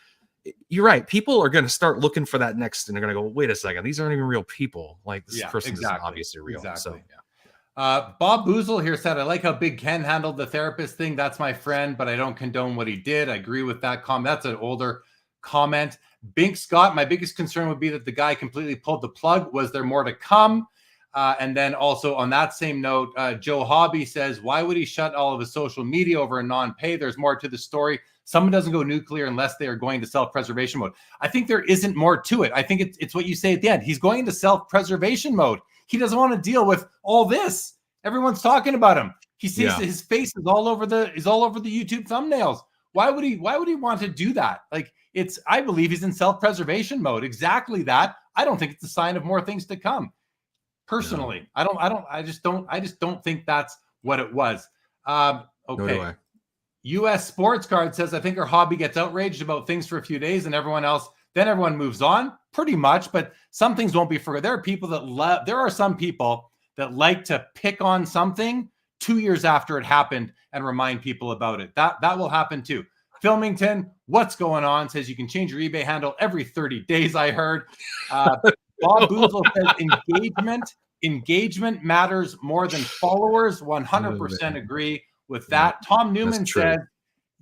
right, people are going to start looking for that next, and they're going to go, wait a second, these aren't even real people. Like this person isn't obviously real. Exactly. So yeah. Bob Boozle here said, I like how Big Ken handled the therapist thing. That's my friend, but I don't condone what he did. I agree with that comment. That's an older comment. Bink Scott, my biggest concern would be that the guy completely pulled the plug. Was there more to come? And then also on that same note, Joe Hobby says, why would he shut all of his social media over a non-pay? There's more to the story. someone doesn't go nuclear unless they are going to self-preservation mode. I think there isn't more to it. I think it's what you say at the end. He's going into self-preservation mode. He doesn't want to deal with all this. Everyone's talking about him. He sees his face is all over the YouTube thumbnails. Why would he want to do that? Like, I believe he's in self-preservation mode. Exactly that. I don't think it's a sign of more things to come. Personally, no. I just don't think that's what it was. Okay. US Sports Card says, I think our hobby gets outraged about things for a few days and everyone moves on pretty much, but some things won't be forgotten. There are some people that like to pick on something 2 years after it happened and remind people about it. That will happen too. Filmington, what's going on? Says you can change your eBay handle every 30 days, I heard. Bob Boozle says engagement matters more than followers. 100% agree with that. Tom Newman said,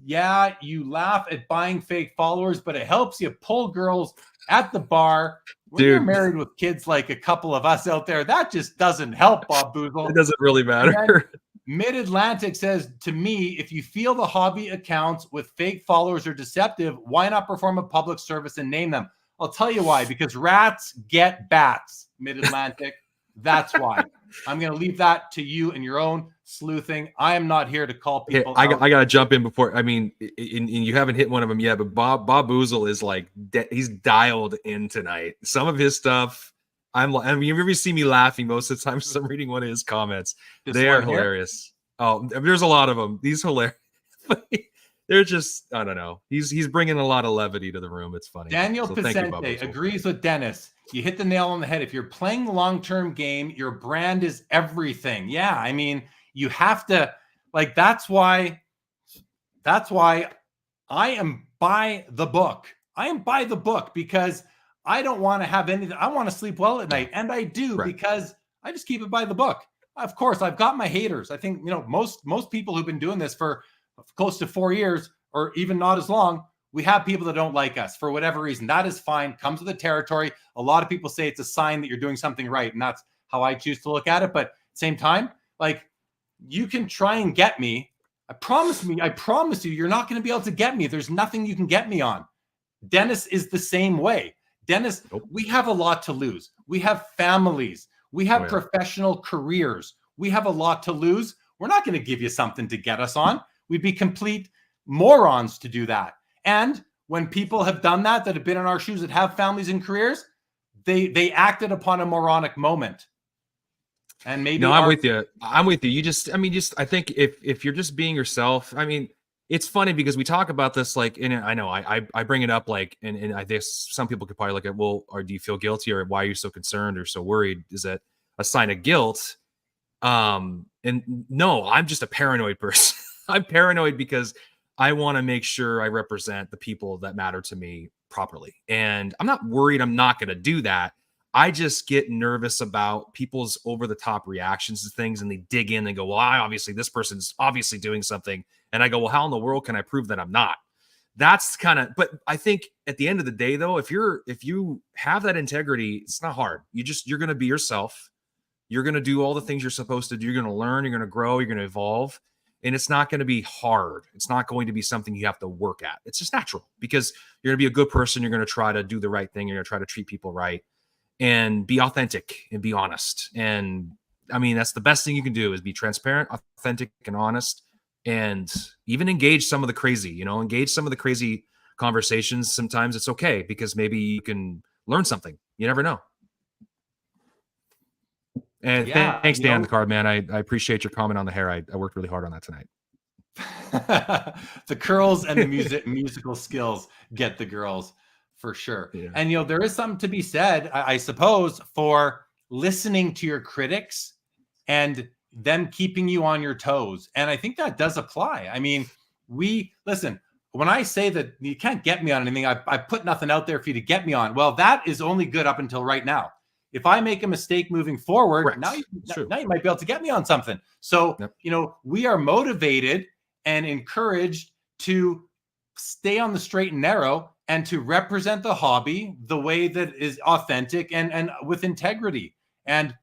yeah, you laugh at buying fake followers, but it helps you pull girls at the bar. When you're married with kids like a couple of us out there, that just doesn't help, Bob Boozle. It doesn't really matter. Mid-Atlantic says, to me, if you feel the hobby accounts with fake followers are deceptive, why not perform a public service and name them? I'll tell you why, because rats get bats, Mid-Atlantic. That's why. I'm going to leave that to you and your own sleuthing. I am not here to call people I got to jump in before. I mean, and you haven't hit one of them yet, but Bob Boozle is like, he's dialed in tonight. Some of his stuff, I mean, you ever see me laughing most of the time because I'm reading one of his comments. They are hilarious. Oh, there's a lot of them. These hilarious. They're just, I don't know. He's bringing a lot of levity to the room. It's funny. Daniel Picente agrees with Dennis. You hit the nail on the head. If you're playing long-term game, your brand is everything. Yeah, I mean, you have to, like, that's why I am by the book. I am by the book because I don't want to have anything. I want to sleep well at night, and I do because I just keep it by the book. Of course, I've got my haters. I think, most people who've been doing this for close to 4 years or even not as long, we have people that don't like us for whatever reason. That is fine. Comes with the territory. A lot of people say it's a sign that you're doing something right, and that's how I choose to look at it. But at the same time, like, you can try and get me. I promise you, you're not going to be able to get me. There's nothing you can get me on. Dennis is the same way. Dennis, we have a lot to lose. We have families. We have professional careers. We have a lot to lose. We're not going to give you something to get us on. We'd be complete morons to do that. And when people have done that have been in our shoes, that have families and careers, they acted upon a moronic moment. And maybe I'm with you. I think if you're just being yourself, I mean, it's funny because we talk about this, like, and I know I bring it up, like, and I guess some people could probably look at, well, or do you feel guilty, or why are you so concerned or so worried? Is that a sign of guilt? And no, I'm just a paranoid person. I'm paranoid because I want to make sure I represent the people that matter to me properly. And I'm not worried I'm not going to do that. I just get nervous about people's over-the-top reactions to things, and they dig in and go, well, obviously this person's obviously doing something. And I go, well, how in the world can I prove that I'm not? That's kind of, but I think at the end of the day, though, if you have that integrity, it's not hard. You're going to be yourself. You're going to do all the things you're supposed to do. You're going to learn, you're going to grow, you're going to evolve. And it's not going to be hard. It's not going to be something you have to work at. It's just natural because you're going to be a good person. You're going to try to do the right thing. You're going to try to treat people right and be authentic and be honest. And I mean, that's the best thing you can do, is be transparent, authentic, and honest, and even engage some of the crazy, engage some of the crazy conversations. Sometimes it's okay because maybe you can learn something. You never know. And thanks, Dan, the card man. I appreciate your comment on the hair. I worked really hard on that tonight. The curls and the musical skills get the girls for sure. Yeah. And there is something to be said, I suppose, for listening to your critics and them keeping you on your toes. And I think that does apply. I mean, listen, when I say that you can't get me on anything, I put nothing out there for you to get me on. Well, that is only good up until right now. If I make a mistake moving forward, now you might be able to get me on something. So, we are motivated and encouraged to stay on the straight and narrow and to represent the hobby the way that is authentic and with integrity. And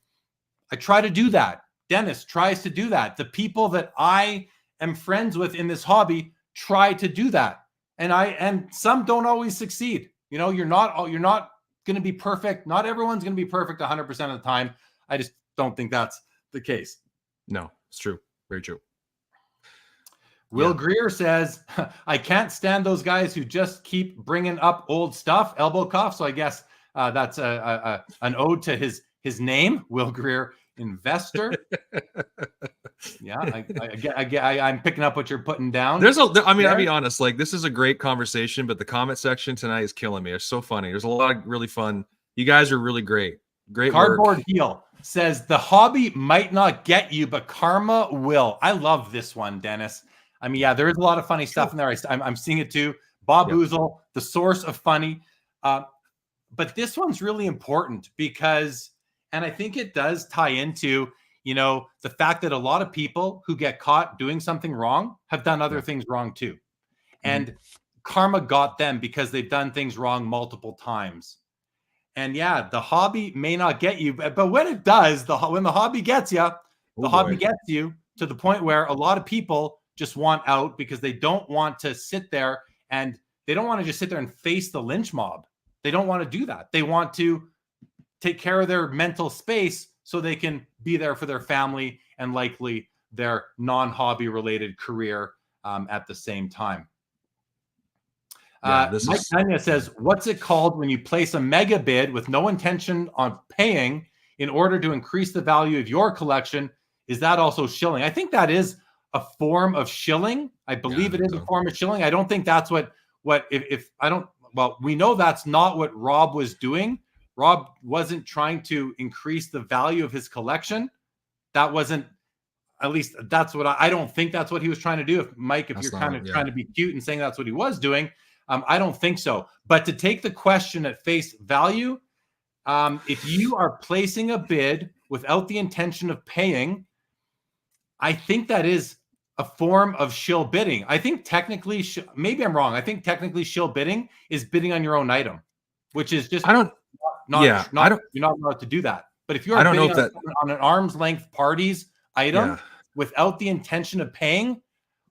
I try to do that. Dennis tries to do that. The people that I am friends with in this hobby try to do that. and some don't always succeed. You're not going to be perfect. Not everyone's going to be perfect 100% of the time. I just don't think that's the case. No, it's true. Very true. Will Greer says, I can't stand those guys who just keep bringing up old stuff, elbow cuff. So I guess that's an ode to his name, Will Greer, investor. Yeah, I'm picking up what you're putting down. I'll be honest, like, this is a great conversation, but the comment section tonight is killing me. It's so funny. There's a lot of really fun. You guys are really great. Great Cardboard work. Heel says the hobby might not get you, but karma will. I love this one, Dennis. I mean, yeah, there is a lot of funny stuff in there. I'm seeing it too. Bob Oozle, the source of funny. But this one's really important because, and I think it does tie into, the fact that a lot of people who get caught doing something wrong have done other things wrong too. And karma got them because they've done things wrong multiple times. And yeah, the hobby may not get you, but when it does, when the hobby gets you, hobby gets you to the point where a lot of people just want out because they don't want to sit there, and they don't want to just sit there and face the lynch mob. They don't want to do that. They want to take care of their mental space so they can be there for their family and likely their non-hobby related career at the same time. Mike Tanya says, what's it called when you place a mega bid with no intention on paying in order to increase the value of your collection? Is that also shilling? I think that is a form of shilling. I believe it is a form of shilling. I don't think that's we know that's not what Rob was doing. Rob wasn't trying to increase the value of his collection. That wasn't, at least that's what I don't think that's what he was trying to do. If you're kind of trying to be cute and saying that's what he was doing, I don't think so. But to take the question at face value, if you are placing a bid without the intention of paying, I think that is a form of shill bidding. I think technically, maybe I'm wrong. I think technically shill bidding is bidding on your own item, which is just you're not allowed to do that. But if you're bidding on an arm's length party's item without the intention of paying,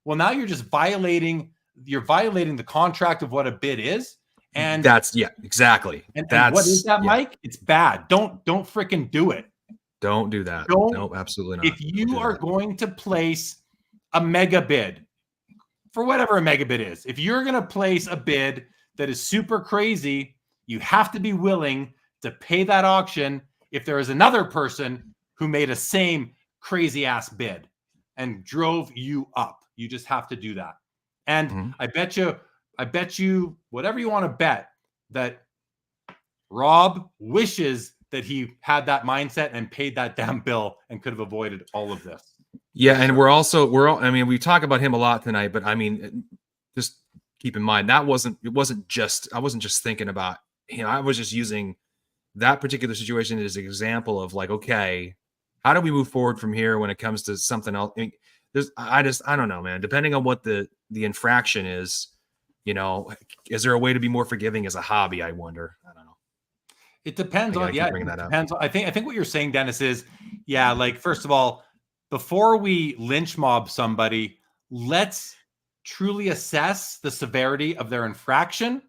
well, now you're just violating the contract of what a bid is. And that's exactly. And what is that, Mike? It's bad. Don't freaking do it. Don't do that. No, absolutely not. If you are going to place a mega bid for whatever a mega bid is, if you're going to place a bid that is super crazy, you have to be willing to pay that auction if there is another person who made a same crazy ass bid and drove you up. You just have to do that. And I bet you whatever you want to bet that Rob wishes that he had that mindset and paid that damn bill and could have avoided all of this. Yeah, and we talk about him a lot tonight, but I mean, just keep in mind I wasn't just thinking about I was just using that particular situation as an example of like, okay, how do we move forward from here when it comes to something else? I mean, I don't know, man. Depending on what the infraction is, is there a way to be more forgiving as a hobby? I wonder. I don't know. It depends on depends. I think what you're saying, Dennis, is like, first of all, before we lynch mob somebody, let's truly assess the severity of their infraction.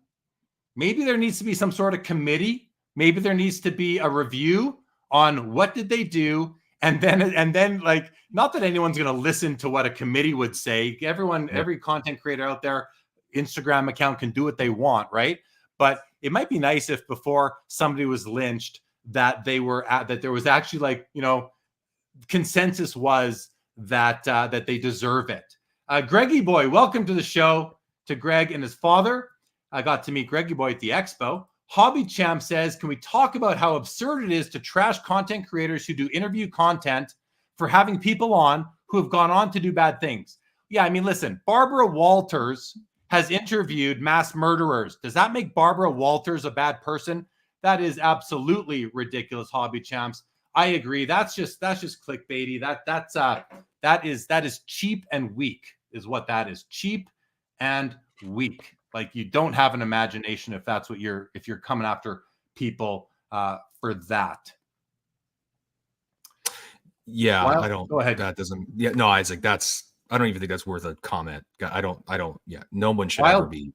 Maybe there needs to be some sort of committee. Maybe there needs to be a review on what did they do. And then like, not that anyone's going to listen to what a committee would say. Every content creator out there, Instagram account can do what they want, right? But it might be nice if before somebody was lynched that there was actually like, consensus was that they deserve it. Greggy Boy, welcome to the show. To Greg and his father. I got to meet Greggy Boy at the expo. Hobby Champ says, can we talk about how absurd it is to trash content creators who do interview content for having people on who have gone on to do bad things? Yeah, I mean, listen, Barbara Walters has interviewed mass murderers. Does that make Barbara Walters a bad person? That is absolutely ridiculous, Hobby Champs. I agree. That's just clickbaity. That is cheap and weak, is what that is. Cheap and weak. Like, you don't have an imagination if that's what if you're coming after people for that. Yeah, well, I don't. Go ahead. That doesn't. Yeah, no, Isaac. I don't even think that's worth a comment. I don't. Yeah, no one should ever be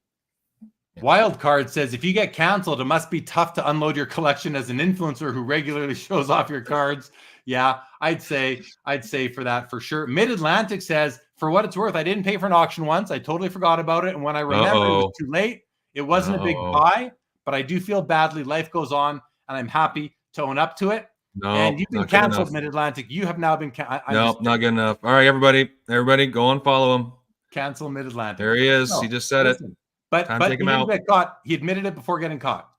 Wildcard says, if you get canceled, it must be tough to unload your collection as an influencer who regularly shows off your cards. Yeah, I'd say for that for sure. Mid-Atlantic says, for what it's worth, I didn't pay for an auction once. I totally forgot about it. And when I remember, it was too late. It wasn't a big buy, but I do feel badly. Life goes on, and I'm happy to own up to it. No, and you've been canceled, Mid-Atlantic. You have now been no, not good enough. All right, everybody, go and follow him. Cancel Mid-Atlantic. There he is. He just said it. But he didn't get caught. He admitted it before getting caught.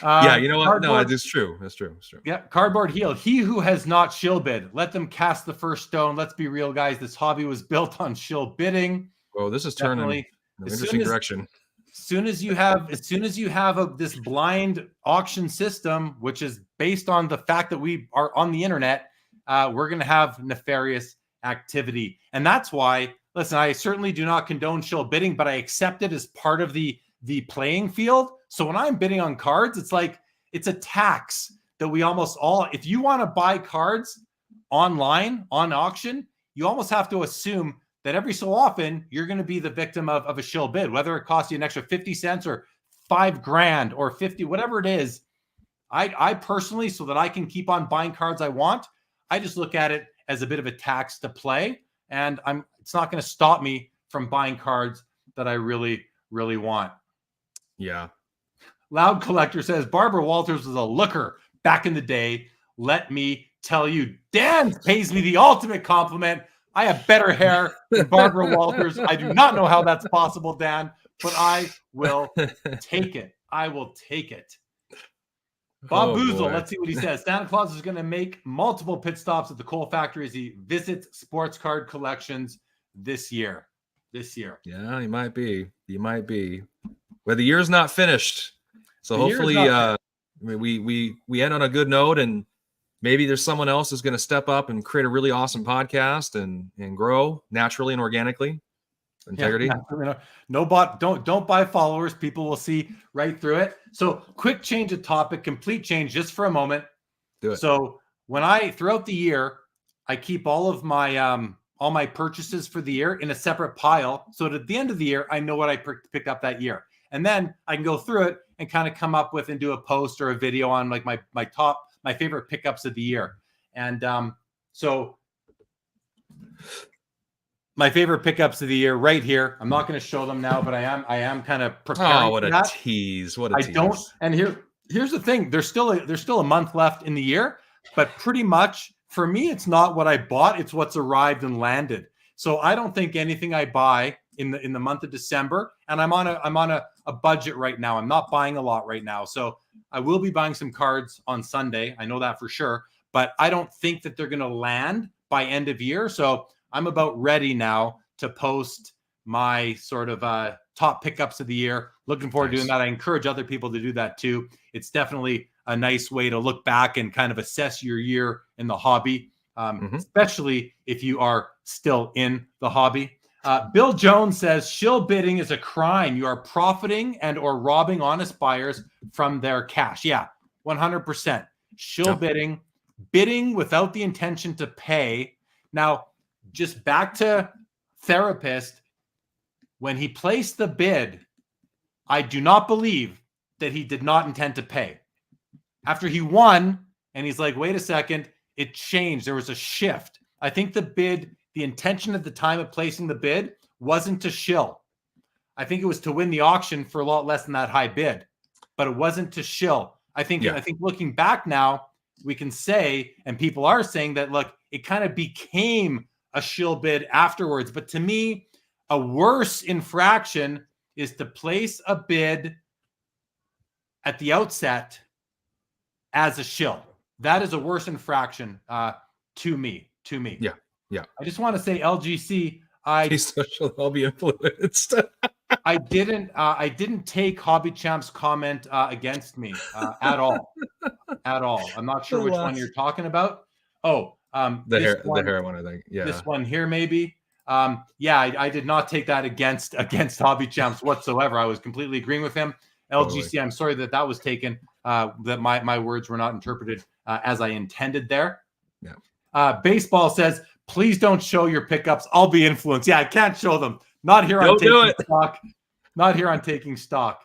Yeah, you know what? No, it's true. That's true. It's true. Yeah, Cardboard Heel. He who has not shill bid, let them cast the first stone. Let's be real, guys. This hobby was built on shill bidding. Oh, this is turning in an interesting direction. As soon as you have this blind auction system, which is based on the fact that we are on the internet, we're going to have nefarious activity. And that's why, listen, I certainly do not condone shill bidding, but I accept it as part of the playing field. So when I'm bidding on cards, it's like, it's a tax that we almost all, if you want to buy cards online on auction, you almost have to assume that every so often you're going to be the victim of a shill bid, whether it costs you an extra 50 cents or $5,000 or 50, whatever it is. I personally, so that I can keep on buying cards I want, I just look at it as a bit of a tax to play. And it's not going to stop me from buying cards that I really, really want. Yeah. Loud Collector says, Barbara Walters was a looker back in the day. Let me tell you, Dan pays me the ultimate compliment. I have better hair than Barbara Walters. I do not know how that's possible, Dan, but I will take it. I will take it. Bob Boozle, let's see what he says. Santa Claus is going to make multiple pit stops at the coal factory as he visits sports card collections this year. Yeah, he might be. Well, the year's not finished. So hopefully we end on a good note, and maybe there's someone else who's going to step up and create a really awesome podcast and grow naturally and organically. Integrity. Yeah, no bot. Don't buy followers. People will see right through it. So quick change of topic, complete change just for a moment. Do it. So throughout the year, I keep all of my purchases for the year in a separate pile. So that at the end of the year, I know what I picked up that year. And then I can go through it and kind of come up with and do a post or a video on like my favorite pickups of the year. And so my favorite pickups of the year right here. I'm not going to show them now, but I am kind of preparing. Oh, what a tease. What a tease. And here's the thing. There's still a month left in the year, but pretty much for me, it's not what I bought. It's what's arrived and landed. So I don't think anything I buy in the month of December, and I'm on a budget right now. I'm not buying a lot right now. So I will be buying some cards on Sunday. I know that for sure, but I don't think that they're going to land by end of year. So I'm about ready now to post my sort of top pickups of the year. Looking forward to doing that. I encourage other people to do that too. It's definitely a nice way to look back and kind of assess your year in the hobby, especially if you are still in the hobby. Bill Jones says, shill bidding is a crime. You are profiting and or robbing honest buyers from their cash. Yeah, 100%. Shill bidding without the intention to pay. Now, just back to Therapist, when he placed the bid, I do not believe that he did not intend to pay. After he won, and he's like, wait a second, it changed. There was a shift. I think the intention at the time of placing the bid wasn't to shill. I think it was to win the auction for a lot less than that high bid, but it wasn't to shill. I think looking back now, we can say, and people are saying that, look, it kind of became a shill bid afterwards. But to me, a worse infraction is to place a bid at the outset as a shill. That is a worse infraction to me. Yeah. I just want to say, LGC, I'll be influenced. I didn't take Hobby Champ's comment against me at all. I'm not sure which one you're talking about. The hair one, I think. Yeah. This one here, maybe. I did not take that against Hobby Champs whatsoever. I was completely agreeing with him. LGC, totally. I'm sorry that was taken, that my words were not interpreted as I intended there. Yeah. Baseball says, please don't show your pickups. I'll be influenced. Yeah, I can't show them. Not here on Taking Stock. Not here on Taking Stock.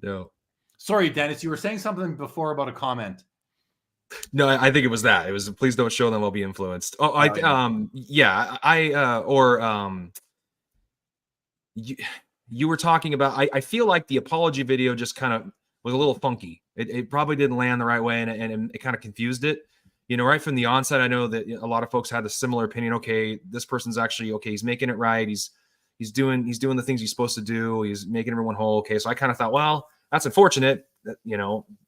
No. Sorry, Dennis, you were saying something before about a comment. No, I think it was that. It was please don't show them, I'll be influenced. You were talking about. I feel like the apology video just kind of was a little funky. It probably didn't land the right way, and it kind of confused it. Right from the onset, I know that a lot of folks had a similar opinion. Okay, this person's actually okay. He's making it right. He's doing the things he's supposed to do. He's making everyone whole. Okay, so I kind of thought, well, that's unfortunate,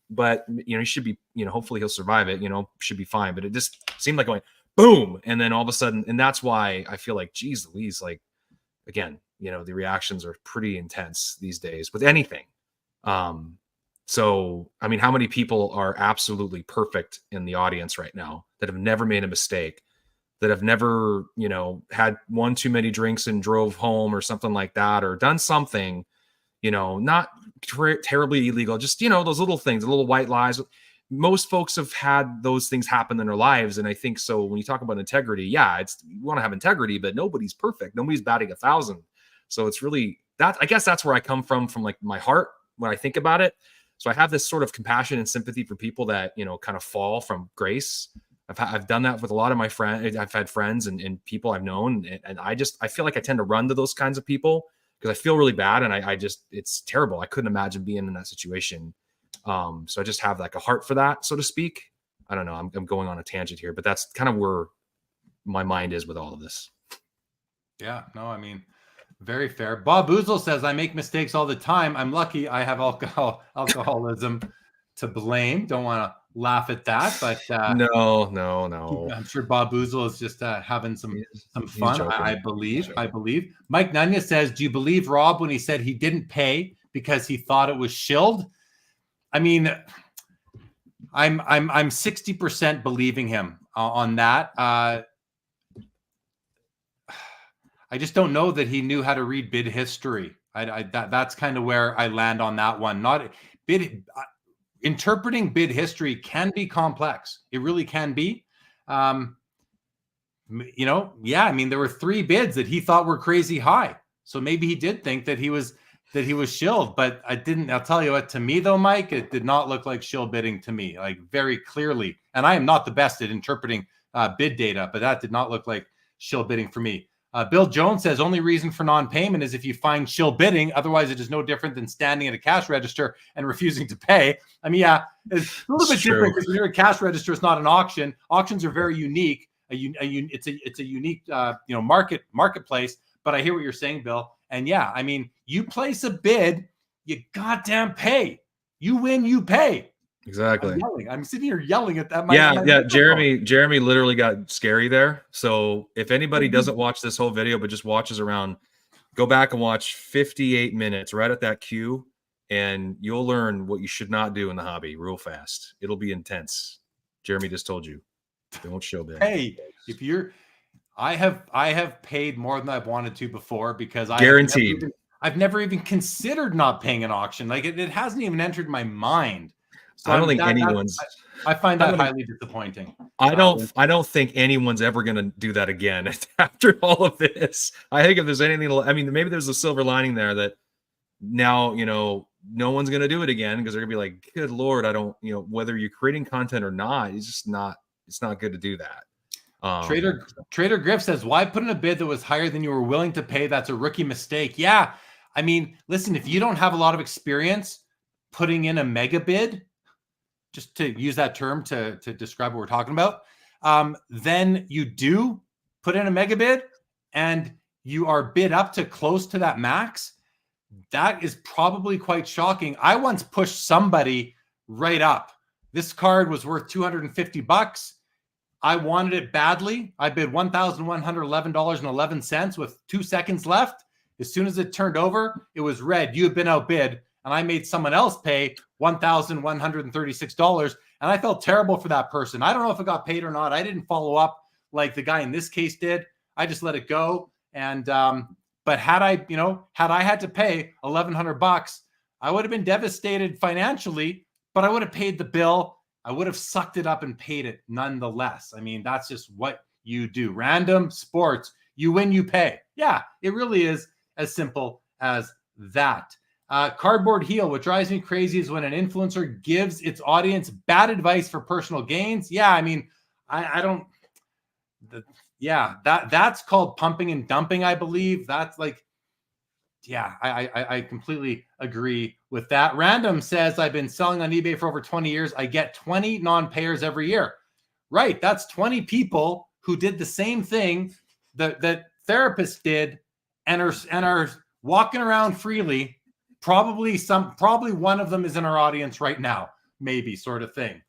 but he should be, hopefully he'll survive it. Should be fine. But it just seemed like going boom, and then all of a sudden, and that's why I feel like, geez Louise, like again, the reactions are pretty intense these days with anything. So, I mean, how many people are absolutely perfect in the audience right now that have never made a mistake, that have never, had one too many drinks and drove home or something like that, or done something, not terribly illegal, just, those little things, the little white lies. Most folks have had those things happen in their lives. And I think so when you talk about integrity, you want to have integrity, but nobody's perfect. Nobody's batting 1,000. So it's really that, I guess that's where I come from like my heart when I think about it. So I have this sort of compassion and sympathy for people that, kind of fall from grace. I've done that with a lot of my friends. I've had friends and people I've known. And I feel like I tend to run to those kinds of people because I feel really bad. And it's terrible. I couldn't imagine being in that situation. So I just have like a heart for that, so to speak. I don't know. I'm going on a tangent here, but that's kind of where my mind is with all of this. Yeah, no, I mean, very fair. Bob Oozle says, I make mistakes all the time. I'm lucky I have alcoholism to blame. Don't want to laugh at that, but no. I'm sure Bob Oozle is just having some fun. I believe. Mike Nunya says, do you believe Rob when he said he didn't pay because he thought it was shilled? I mean, I'm 60% believing him on that. I just don't know that he knew how to read bid history. That's kind of where I land on that one. Interpreting bid history can be complex. It really can be. I mean, there were 3 bids that he thought were crazy high. So maybe he did think that he was shilled, but I'll tell you what, to me though, Mike, it did not look like shill bidding to me, like very clearly. And I am not the best at interpreting bid data, but that did not look like shill bidding for me. Bill Jones says only reason for non-payment is if you find shill bidding. Otherwise, it is no different than standing at a cash register and refusing to pay. I mean, yeah, it's a little bit different because when you're a cash register, it's not an auction. Auctions are very unique. It's a unique marketplace. But I hear what you're saying, Bill. And yeah, I mean, you place a bid, you goddamn pay. You win, you pay. Exactly. I'm sitting here yelling at that. Jeremy literally got scary there. So if anybody doesn't watch this whole video, but just watches around, go back and watch 58 minutes right at that cue, and you'll learn what you should not do in the hobby real fast. It'll be intense. Jeremy just told you, don't show bid. Hey, I have paid more than I've wanted to before because guaranteed. I've never even considered not paying an auction. Like it hasn't even entered my mind. So I don't think anyone's. I find that highly disappointing. I don't think anyone's ever going to do that again after all of this. I think if there's anything, I mean, maybe there's a silver lining there that now no one's going to do it again because they're going to be like, good Lord, I don't, whether you're creating content or not, it's not good to do that. Trader Griff says, why put in a bid that was higher than you were willing to pay? That's a rookie mistake. Yeah, I mean, listen, if you don't have a lot of experience putting in a mega bid, just to use that term to describe what we're talking about, then you do put in a mega bid and you are bid up to close to that max. That is probably quite shocking. I once pushed somebody right up. This card was worth $250. I wanted it badly. I bid $1,111.11 with 2 seconds left. As soon as it turned over, it was red. You had been outbid. And I made someone else pay $1,136. And I felt terrible for that person. I don't know if it got paid or not. I didn't follow up like the guy in this case did. I just let it go. And, but had I had to pay $1,100, I would have been devastated financially, but I would have paid the bill. I would have sucked it up and paid it nonetheless. I mean, that's just what you do. Random sports, you win, you pay. Yeah, it really is as simple as that. Cardboard heel. What drives me crazy is when an influencer gives its audience bad advice for personal gains. Yeah, I mean, I don't. That's called pumping and dumping, I believe. That's like, yeah, I completely agree with that. Random says, I've been selling on eBay for over 20 years. I get 20 non-payers every year. Right. That's 20 people who did the same thing that therapists did and are walking around freely. Probably one of them is in our audience right now, maybe, sort of thing.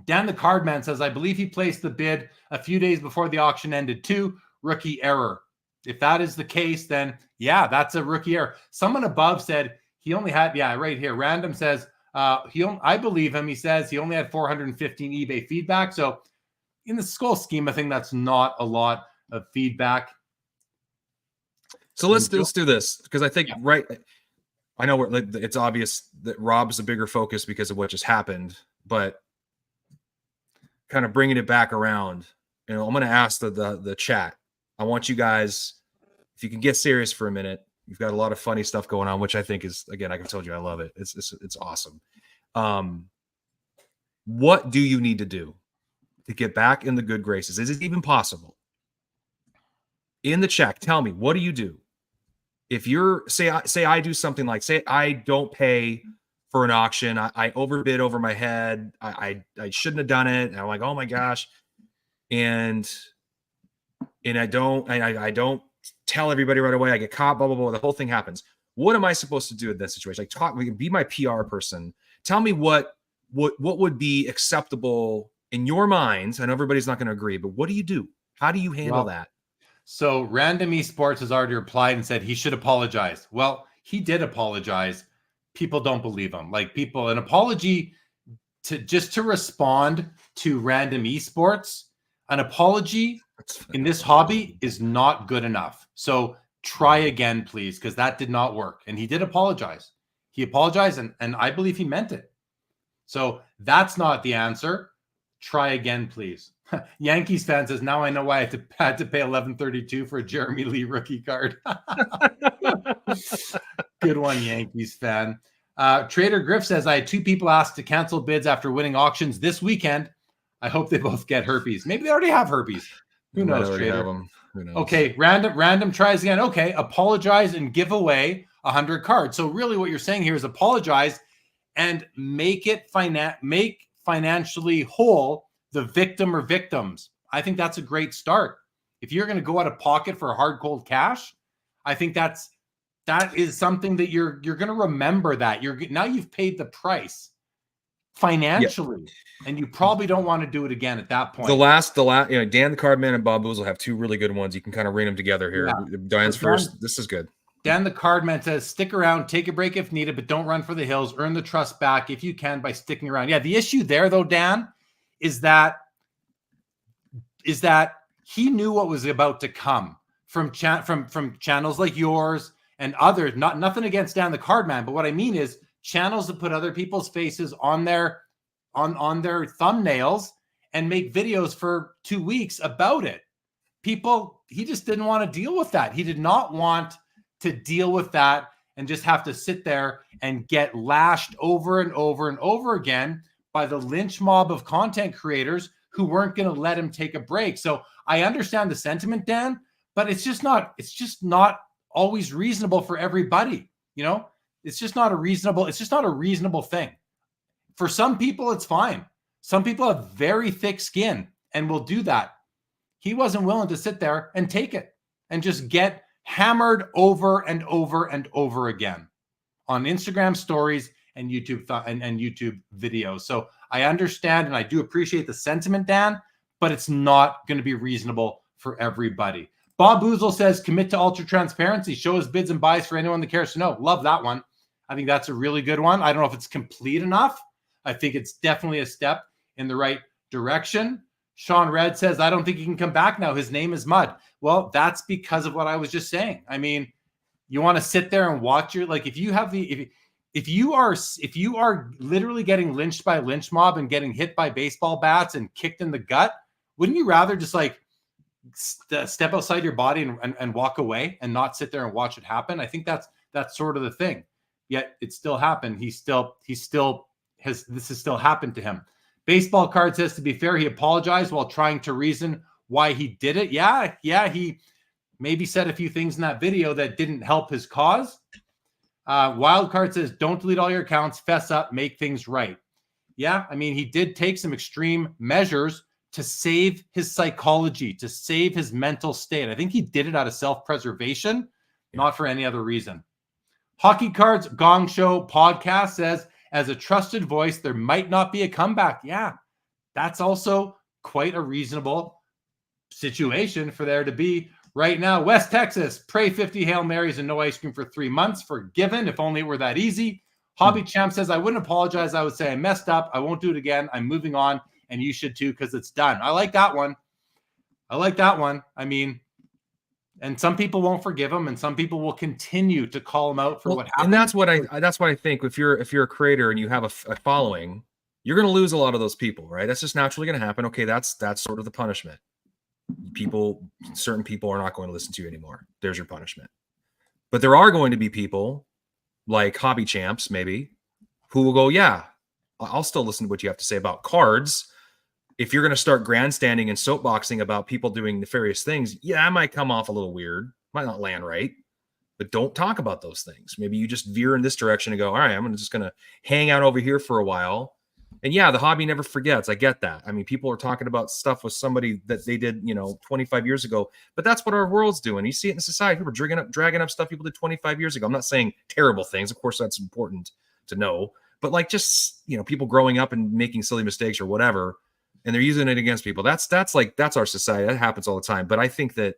Dan the Cardman says, I believe he placed the bid a few days before the auction ended too. Rookie error. If that is the case, then yeah, that's a rookie error. Someone above said he only had, right here. Random says, I believe him. He says he only had 415 eBay feedback. So in the skull scheme, I think that's not a lot of feedback. So let's do this, because I think I know it's obvious that Rob's a bigger focus because of what just happened, but kind of bringing it back around, I'm going to ask the chat. I want you guys, if you can get serious for a minute. You've got a lot of funny stuff going on, which I think is, again, like I've told you, I love it. It's awesome. What do you need to do to get back in the good graces? Is it even possible? In the chat, tell me, what do you do? If you're, say I do something like, say I don't pay for an auction, I overbid over my head, I shouldn't have done it, and I'm like, oh my gosh, and I don't tell everybody right away, I get caught, blah blah blah, the whole thing happens. What am I supposed to do in that situation? Like, be my PR person. Tell me what would be acceptable in your mind. I know everybody's not going to agree, but what do you do? How do you handle that? So Random Esports has already replied and said he should apologize. Well, he did apologize. People don't believe him. Like, an apology to respond to Random Esports, an apology in this hobby is not good enough. So try again, please, because that did not work. And he did apologize. He apologized, and I believe he meant it. So that's not the answer. Try again, please. Yankees fan says, now I know why I had to pay $11.32 for a Jeremy Lee rookie card. Good one, Yankees fan. Trader Griff says, I had 2 people asked to cancel bids after winning auctions this weekend. I hope they both get herpes. Maybe they already have herpes. Who knows, Trader? Who knows? Okay, random tries again. Okay, apologize and give away 100 cards. So really what you're saying here is apologize and make financially whole the victim or victims. I think that's a great start. If you're going to go out of pocket for hard cold cash, I think that is something that you're going to remember, that now you've paid the price financially, and you probably don't want to do it again at that point. The last, Dan the Cardman and Bob Boozle have 2 really good ones. You can kind of read them together here. Yeah. Diane's first. This is good. Dan the Cardman says, stick around, take a break if needed, but don't run for the hills. Earn the trust back if you can by sticking around. Yeah, the issue there, though, Dan, is that he knew what was about to come from channels like yours and others. Nothing against Dan the Cardman, but what I mean is channels that put other people's faces on their thumbnails and make videos for 2 weeks about it. He just didn't want to deal with that. He did not want to deal with that and just have to sit there and get lashed over and over and over again by the lynch mob of content creators who weren't going to let him take a break. So I understand the sentiment, Dan, but it's just not always reasonable for everybody. It's just not a reasonable thing. For some people, it's fine. Some people have very thick skin and will do that. He wasn't willing to sit there and take it and just get hammered over and over and over again on Instagram stories and YouTube and YouTube videos. So I understand and I do appreciate the sentiment, Dan, but it's not going to be reasonable for everybody. Bob Boozle says, commit to ultra transparency, show his bids and buys for anyone that cares to know. Love that one. I think that's a really good one. I don't know if it's complete enough. I think it's definitely a step in the right direction. Sean Red says, I don't think he can come back now. His name is Mud. Well, that's because of what I was just saying. I mean, you want to sit there and watch if you are literally getting lynched by a lynch mob and getting hit by baseball bats and kicked in the gut, wouldn't you rather just step outside your body and walk away and not sit there and watch it happen. I think that's sort of the thing. Yet it still happened. This has still happened to him. Baseball Card says, to be fair, he apologized while trying to reason why he did it. Yeah, he maybe said a few things in that video that didn't help his cause. Wildcard says, don't delete all your accounts, fess up, make things right. Yeah, I mean, he did take some extreme measures to save his psychology, to save his mental state. I think he did it out of self-preservation, not for any other reason. Hockey Cards Gong Show podcast says, as a trusted voice, there might not be a comeback. Yeah, that's also quite a reasonable situation for there to be right now. West Texas, pray 50 Hail Marys and no ice cream for 3 months. Forgiven, if only it were that easy. Hobby Champ says, I wouldn't apologize. I would say I messed up. I won't do it again. I'm moving on, and you should too, because it's done. I like that one. I mean, and some people won't forgive him, and some people will continue to call him out for what happened. And that's what I think. If you're a creator and you have a following, you're going to lose a lot of those people, right? That's just naturally going to happen. Okay, that's sort of the punishment. Certain people are not going to listen to you anymore. There's your punishment. But there are going to be people like Hobby Champs, maybe, who will go, yeah, I'll still listen to what you have to say about cards. If you're going to start grandstanding and soapboxing about people doing nefarious things, yeah, I might come off a little weird, might not land right, but don't talk about those things. Maybe you just veer in this direction and go, all right, I'm just going to hang out over here for a while. And yeah, the hobby never forgets. I get that. I mean, people are talking about stuff with somebody that they did, 25 years ago, but that's what our world's doing. You see it in society. People are dragging up stuff people did 25 years ago. I'm not saying terrible things. Of course, that's important to know, but like just, people growing up and making silly mistakes or whatever, and they're using it against people. That's our society. That happens all the time. But I think that,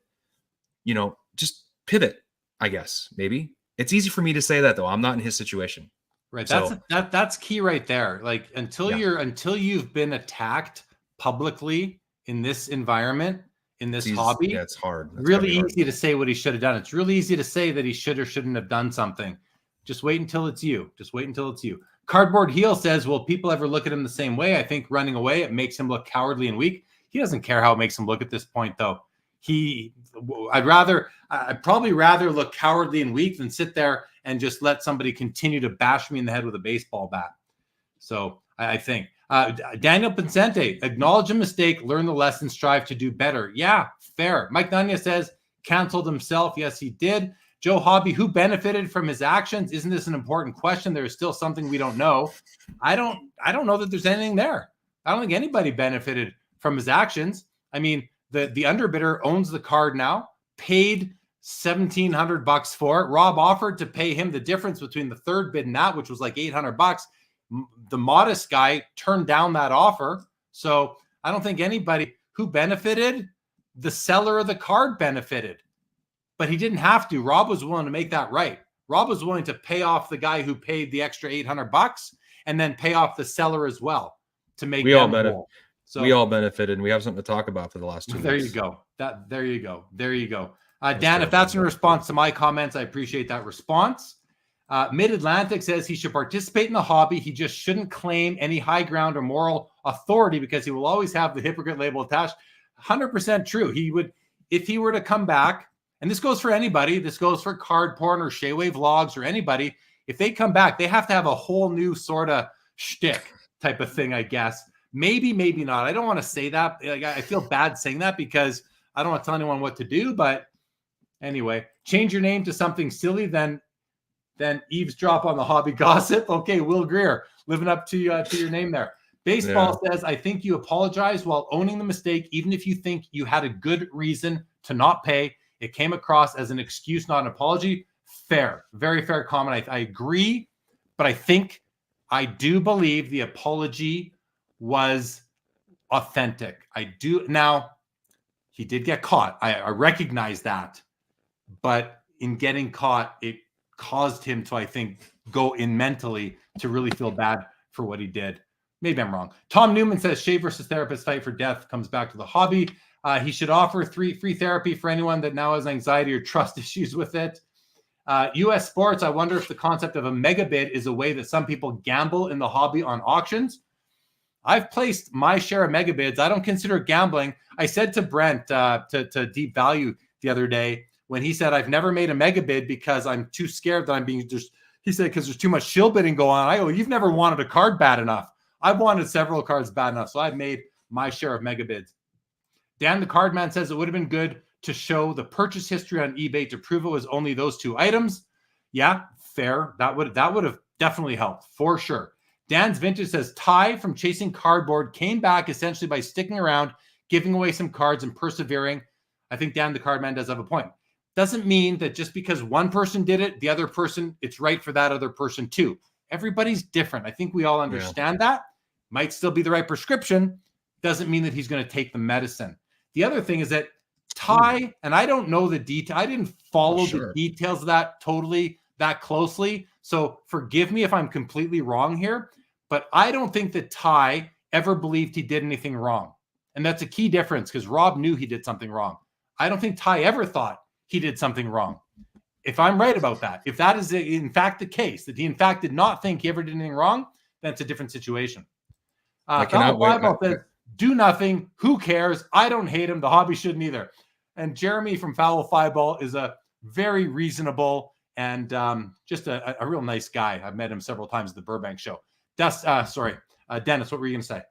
just pivot, I guess, maybe. It's easy for me to say that, though. I'm not in his situation. Right. That's key right there. Like until you've been attacked publicly in this environment, in this hobby, it's hard. That's really easy to say what he should have done. It's really easy to say that he should or shouldn't have done something. Just wait until it's you. Cardboard Heel says, will people ever look at him the same way? I think running away, it makes him look cowardly and weak. He doesn't care how it makes him look at this point, though. I'd probably rather look cowardly and weak than sit there and just let somebody continue to bash me in the head with a baseball bat. So I think Daniel Pincente, acknowledge a mistake, learn the lesson, strive to do better. Yeah, fair. Mike Nanya says, canceled himself. Yes, he did. Joe Hobby, who benefited from his actions? Isn't this an important question? There is still something we don't know. I don't know that there's anything there. I don't think anybody benefited from his actions. I mean, the underbidder owns the card now, paid $1,700 for it. Rob offered to pay him the difference between the third bid and that, which was like $800. The modest guy turned down that offer. So I don't think anybody who benefited, the seller of the card benefited. But he didn't have to. Rob was willing to make that right. Rob was willing to pay off the guy who paid the extra $800 and then pay off the seller as well to make we them all whole. So we all benefited, and we have something to talk about for the last 2 weeks. There you go. There you go. Dan, if that's in response to my comments, I appreciate that response. Mid-Atlantic says he should participate in the hobby. He just shouldn't claim any high ground or moral authority because he will always have the hypocrite label attached. 100% true. He would, if he were to come back, and this goes for anybody, this goes for Card Porn or Shayway Vlogs or anybody, if they come back, they have to have a whole new sort of shtick type of thing, I guess. Maybe not. I don't want to say that. Like, I feel bad saying that because I don't want to tell anyone what to do, but anyway, change your name to something silly, then eavesdrop on the hobby gossip. Okay, Will Greer, living up to your name there. Baseball says, I think you apologize while owning the mistake, even if you think you had a good reason to not pay. It came across as an excuse, not an apology. Fair, very fair comment. I agree, but I do believe the apology was authentic. I do. Now, he did get caught. I recognize that. But in getting caught, it caused him to, I think, go in mentally to really feel bad for what he did. Maybe I'm wrong. Tom Newman says, Shea versus therapist fight for death comes back to the hobby. He should offer free therapy for anyone that now has anxiety or trust issues with it. U.S. Sports, I wonder if the concept of a mega bid is a way that some people gamble in the hobby on auctions. I've placed my share of megabids. I don't consider it gambling. I said to Brent to Deep Value the other day when he said, I've never made a megabid because I'm too scared that I'm being just, he said, because there's too much shill bidding going on. I go, you've never wanted a card bad enough. I've wanted several cards bad enough. So I've made my share of megabids. Dan the Card Man says it would have been good to show the purchase history on eBay to prove it was only those 2 items. Yeah, fair. That would have definitely helped for sure. Dan's Vintage says Ty from Chasing Cardboard came back essentially by sticking around, giving away some cards and persevering. I think Dan the Card Man does have a point. Doesn't mean that just because one person did it, the other person, it's right for that other person too. Everybody's different. I think we all understand that. Might still be the right prescription. Doesn't mean that he's going to take the medicine. The other thing is that Ty, and I don't know the detail. I didn't follow the details of that totally that closely. So forgive me if I'm completely wrong here, but I don't think that Ty ever believed he did anything wrong. And that's a key difference because Rob knew he did something wrong. I don't think Ty ever thought he did something wrong. If I'm right about that, if that is in fact the case, that he in fact did not think he ever did anything wrong, that's a different situation. I cannot wait. Do nothing. Who cares? I don't hate him. The hobby shouldn't either. And Jeremy from Foul Fireball is a very reasonable and just a real nice guy. I've met him several times at the Burbank show. Dennis, what were you going to say?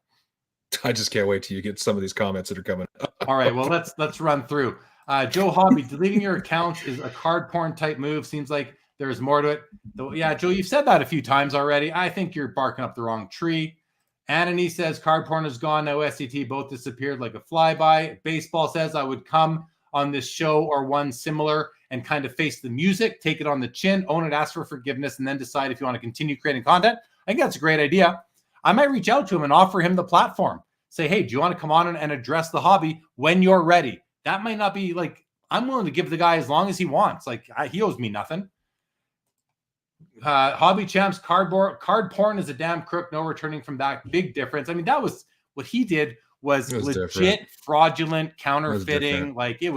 I just can't wait till you get some of these comments that are coming. All right, well, let's run through. Joe Hobby, deleting your accounts is a card porn type move. Seems like there's more to it. Though, yeah, Joe, you've said that a few times already. I think you're barking up the wrong tree. Anthony says card porn is gone. No SCT, both disappeared like a flyby. Baseball says I would come on this show or one similar and kind of face the music, take it on the chin, own it, ask for forgiveness, and then decide if you want to continue creating content. I think that's a great idea. I might reach out to him and offer him the platform. Say, hey, do you want to come on and address the hobby when you're ready? That might not be like, I'm willing to give the guy as long as he wants. Like, he owes me nothing. Hobby Champs, card porn is a damn crook. No returning from that. Big difference. I mean, that was what he did was legit different. Fraudulent counterfeiting. It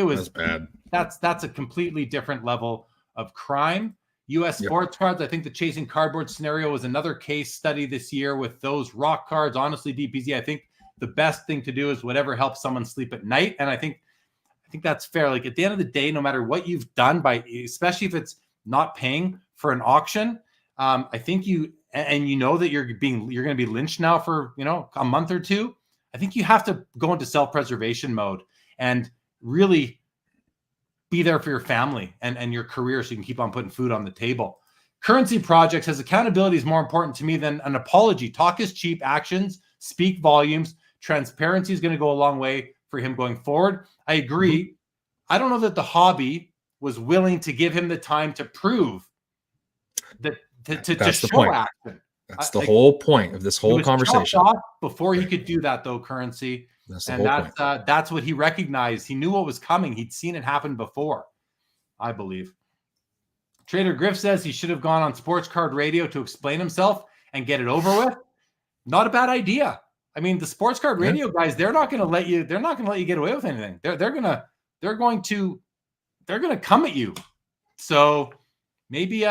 was bad. That's a completely different level of crime. U.S. sports cards. I think the Chasing Cardboard scenario was another case study this year with those rock cards. Honestly, DPZ, I think the best thing to do is whatever helps someone sleep at night. And I think that's fair. Like at the end of the day, no matter what you've done especially if it's not paying for an auction, I think you know that you're going to be lynched now for, a month or two. I think you have to go into self-preservation mode and really be there for your family and your career so you can keep on putting food on the table. Currency Project says accountability is more important to me than an apology. Talk is cheap. Actions speak volumes. Transparency is going to go a long way for him going forward. I agree. Mm-hmm. I don't know that the hobby was willing to give him the time to prove that to show point. Action. That's the whole point of this whole conversation. Before he could do that, though, Currency. That's that's what he recognized. He knew what was coming. He'd seen it happen before, I believe. Trader Griff says he should have gone on Sports Card Radio to explain himself and get it over with. Not a bad idea. I mean, the Sports Card Radio guys, they're not going to let you get away with anything. They're going to come at you. So maybe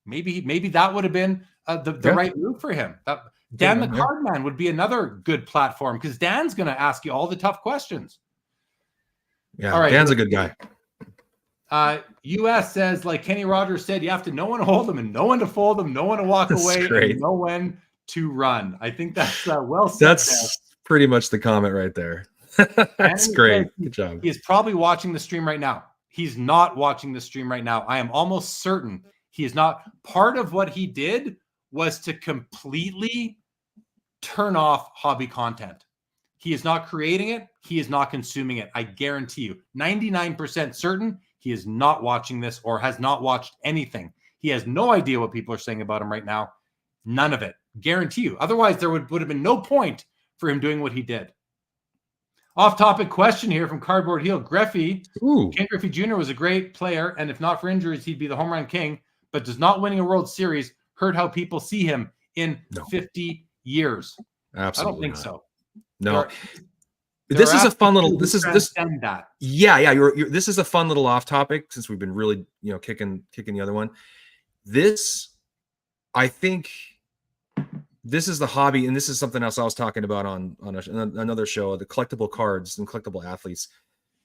maybe that would have been the right move for him. Dan the Card Man would be another good platform because Dan's going to ask you all the tough questions. Yeah, all right, Dan's a good guy. US says, like Kenny Rogers said, you have to know when to hold them and know when to fold them, know when to walk away, and know when to run. I think that's well said. That's pretty much the comment right there. That's great. Good job. He is probably watching the stream right now. He's not watching the stream right now. I am almost certain he is not. Part of what he did was to completely turn off hobby content. He is not creating it. He is not consuming it. I guarantee you, 99% certain he is not watching this or has not watched anything. He has no idea what people are saying about him right now. None of it. Guarantee you. Otherwise, there would have been no point for him doing what he did. Off-topic question here from Cardboard Heel. Ken Griffey Jr. was a great player, and if not for injuries, he'd be the home run king, but does not winning a World Series hurt how people see him in 50 years? Absolutely. I don't think so. No. This is a fun little. This is that. Yeah. This is a fun little off topic since we've been really kicking the other one. This, I think, this is the hobby, and this is something else I was talking about on another show, the collectible cards and collectible athletes.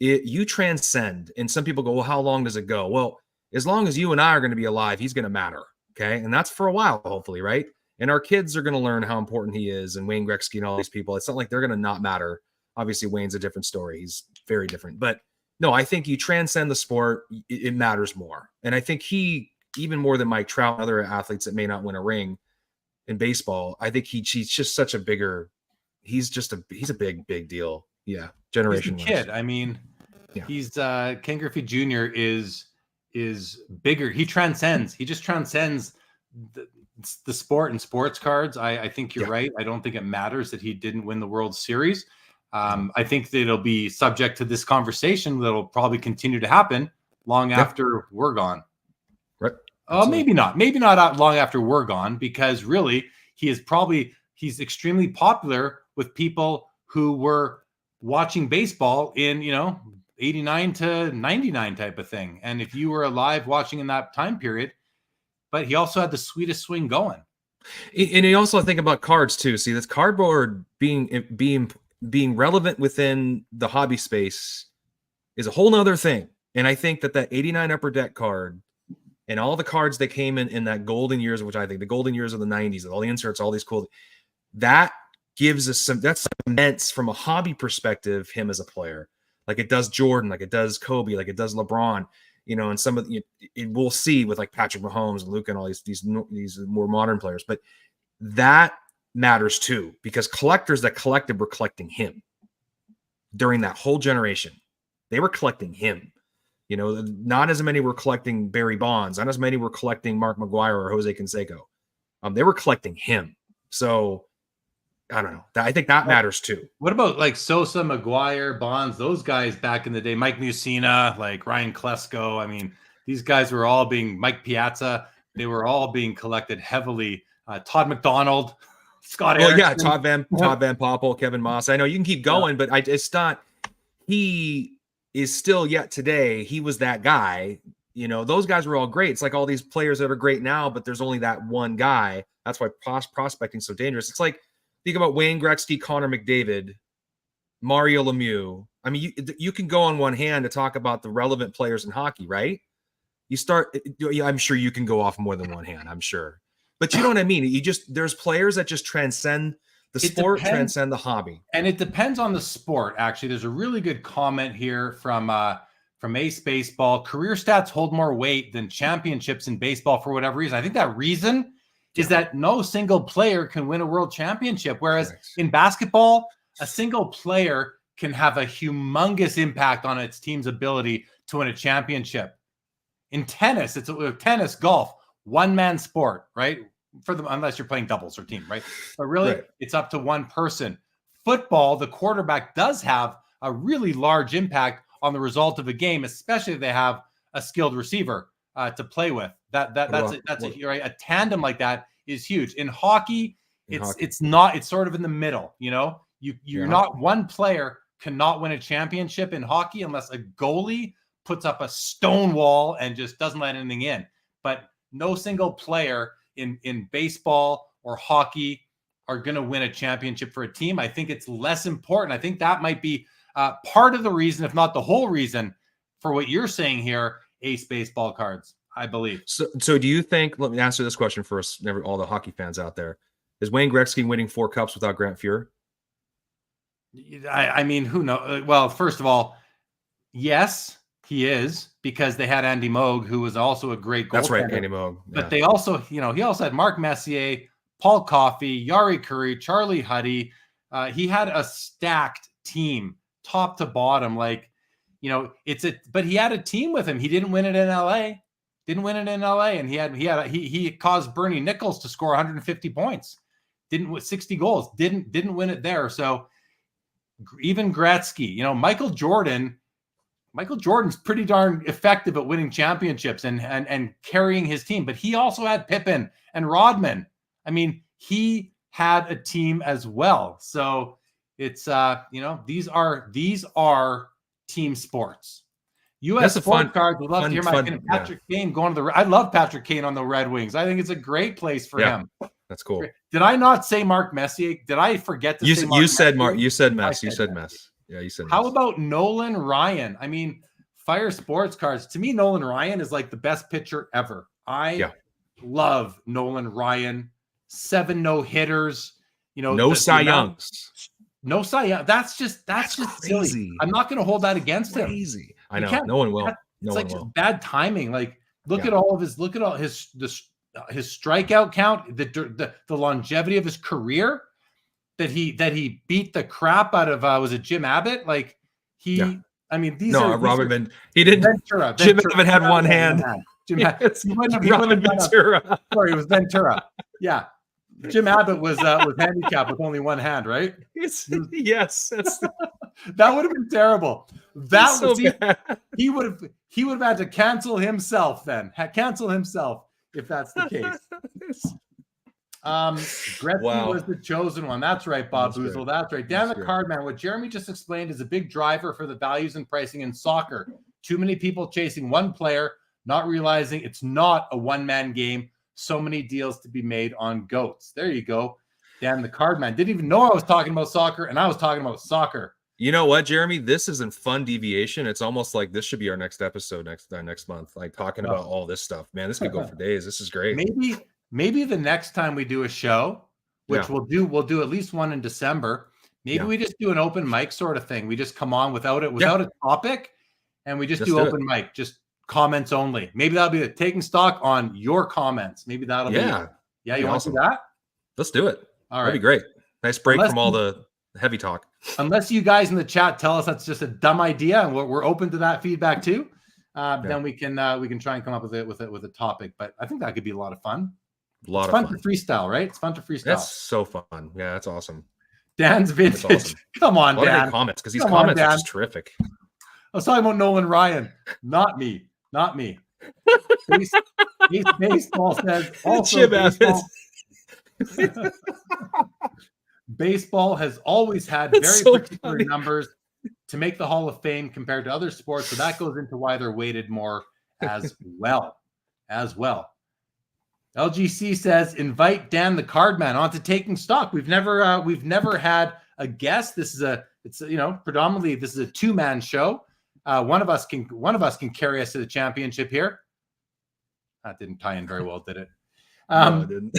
You transcend, and some people go, well, how long does it go? Well, as long as you and I are going to be alive, he's going to matter. Okay. And that's for a while, hopefully. Right. And our kids are going to learn how important he is, and Wayne Gretzky and all these people. It's not like they're going to not matter. Obviously, Wayne's a different story. He's very different. But no, I think you transcend the sport. It matters more. And I think he, even more than Mike Trout and other athletes that may not win a ring in baseball, I think he's just such a bigger, he's a big deal. Yeah. Generation kid. I mean, yeah. He's Ken Griffey Jr. is bigger. He just transcends the sport and sports cards. I think you're right. I don't think it matters that he didn't win the World Series. I think that it'll be subject to this conversation that'll probably continue to happen long after we're gone. Right. Maybe not long after we're gone, because really he's extremely popular with people who were watching baseball in, 89 to 99 type of thing. And if you were alive watching in that time period, but he also had the sweetest swing going. And you also think about cards too. See, this cardboard being relevant within the hobby space is a whole nother thing. And I think that 89 Upper Deck card and all the cards that came in that golden years, which I think the golden years of the 90s, all the inserts, all these cool, that gives us that's immense from a hobby perspective, him as a player, like it does Jordan, like it does Kobe, like it does LeBron, and some of we'll see with like Patrick Mahomes and Luka and all these more modern players, but that matters too, because collectors that collected were collecting him during that whole generation. They were collecting him. Not as many were collecting Barry Bonds, not as many were collecting Mark McGwire or Jose Canseco. They were collecting him. So I don't know. I think that matters too. What about like Sosa, McGwire, Bonds, those guys back in the day, Mike Mussina, like Ryan Klesko? I mean, these guys were all Mike Piazza. They were all being collected heavily. Todd McDonald, Scott Erickson. Yeah, Todd Van Poppel, Kevin Moss. I know you can keep going, but it's not. He is still yet today. He was that guy. Those guys were all great. It's like all these players that are great now, but there's only that one guy. That's why prospecting is so dangerous. It's like, think about Wayne Gretzky, Connor McDavid, Mario Lemieux. I mean, you can go on one hand to talk about the relevant players in hockey, right? I'm sure you can go off more than one hand, I'm sure. But you know what I mean? There's players that just transcend the sport, transcend the hobby. And it depends on the sport, actually. There's a really good comment here from Ace Baseball. Career stats hold more weight than championships in baseball for whatever reason. I think that reason is that no single player can win a world championship. Whereas in basketball, a single player can have a humongous impact on its team's ability to win a championship. In tennis, it's tennis, golf, one-man sport, right? Unless you're playing doubles or team, right? But really, it's up to one person. Football, the quarterback does have a really large impact on the result of a game, especially if they have a skilled receiver to play with. A tandem like that is huge. In hockey, it's not. It's sort of in the middle. You're not, one player cannot win a championship in hockey unless a goalie puts up a stone wall and just doesn't let anything in. But no single player in baseball or hockey are going to win a championship for a team. I think it's less important. I think that might be part of the reason, if not the whole reason, for what you're saying here, Ace Baseball cards, I believe. So do you think, let me answer this question for us, all the hockey fans out there. Is Wayne Gretzky winning 4 cups without Grant Fuhr? I mean, who knows? Well, first of all, yes, he is, because they had Andy Moog, who was also a great goaltender. That's right, Andy Moog. Yeah. But they also, he also had Mark Messier, Paul Coffey, Yari Curry, Charlie Huddy. He had a stacked team, top to bottom. But he had a team with him. He didn't win it in LA. And he caused Bernie Nichols to score 150 points. Didn't with 60 goals. Didn't win it there. So even Gretzky, Michael Jordan's pretty darn effective at winning championships and carrying his team, but he also had Pippen and Rodman. I mean, he had a team as well. So it's these are team sports. U.S. That's a sports fun, cards would love to hear my opinion. yeah. Patrick Kane going to the. I love Patrick Kane on the Red Wings. I think it's a great place for him. That's cool. Did I not say Mark Messier? Did I forget to say Mark? You said Mark. Messier? You said Mess. You said Mess. Yeah, you said. How Mess. about Nolan Ryan? I mean, Fire Sports Cards. To me, Nolan Ryan is like the best pitcher ever. I love Nolan Ryan. 7 no-hitters. You know, no Cy Youngs. No Cy Young. That's just crazy. Silly. I'm not going to hold that against him. Crazy. I know. No one will. It's like just bad timing. Like look at all his strikeout count, the longevity of his career. That he beat the crap out of was it Jim Abbott? Like I mean these are Robert Ventura. He didn't. Ventura. Jim Abbott had one hand. Jim Abbott. Ventura. Sorry, it was Ventura. Yeah. Jim Abbott was handicapped with only one hand, right? Yes, that would have been terrible. That was so bad. He would have had to cancel himself then. Cancel himself if that's the case. Gretzky was the chosen one. That's right, Bob Boozle. That's right. Dan the Cardman. What Jeremy just explained is a big driver for the values and pricing in soccer. Too many people chasing one player, not realizing it's not a one-man game. So many deals to be made on GOATs. There you go. Dan the Cardman. Didn't even know I was talking about soccer, and I was talking about soccer. You know what, Jeremy? This isn't fun deviation. It's almost like this should be our next episode next month, like talking about all this stuff. Man, this could go for days. This is great. Maybe the next time we do a show, which we'll do at least one in December. Maybe we just do an open mic sort of thing. We just come on without a topic, and we just do open mic, just comments only. Maybe that'll be taking stock on your comments. Maybe that'll be you want to do that? Let's do it. All right. That'd be great. Nice break from all the heavy talk. Unless you guys in the chat tell us that's just a dumb idea and we're open to that feedback too, then we can try and come up with a topic. But I think that could be a lot of fun. It's fun to freestyle, right? It's fun to freestyle. That's so fun. Yeah, that's awesome. Dan's vintage. Awesome. Come on, Dan. Comments because these comments are just terrific. I was talking about Nolan Ryan, not me. Baseball says also baseball has always had very particular numbers to make the Hall of Fame compared to other sports, so that goes into why they're weighted more as well. LGC says invite Dan the Cardman onto Taking Stock. We've never had a guest. Predominantly this is a 2-man show. One of us can carry us to the championship here. That didn't tie in very well, did it? No, it didn't.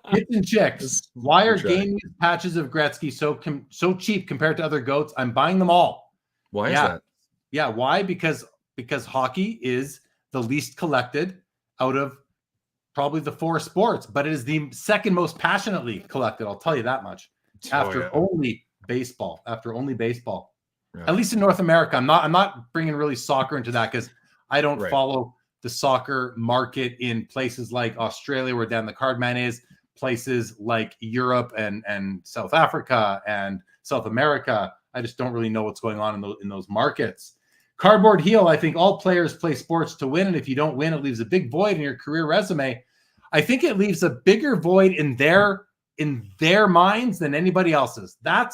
Hits and chicks. Why are game use patches of Gretzky so cheap compared to other GOATs? I'm buying them all. Why is that? Yeah, why? Because hockey is the least collected out of probably the 4 sports, but it is the second most passionately collected. I'll tell you that much. After only baseball. Yeah. At least in North America. I'm not bringing really soccer into that because I don't follow the soccer market in places like Australia where Dan the Cardman is, places like Europe and South Africa and South America. I just don't really know what's going on in those markets. Cardboard Heel, I think all players play sports to win, and if you don't win, it leaves a big void in your career resume. I think it leaves a bigger void in their minds than anybody else's. I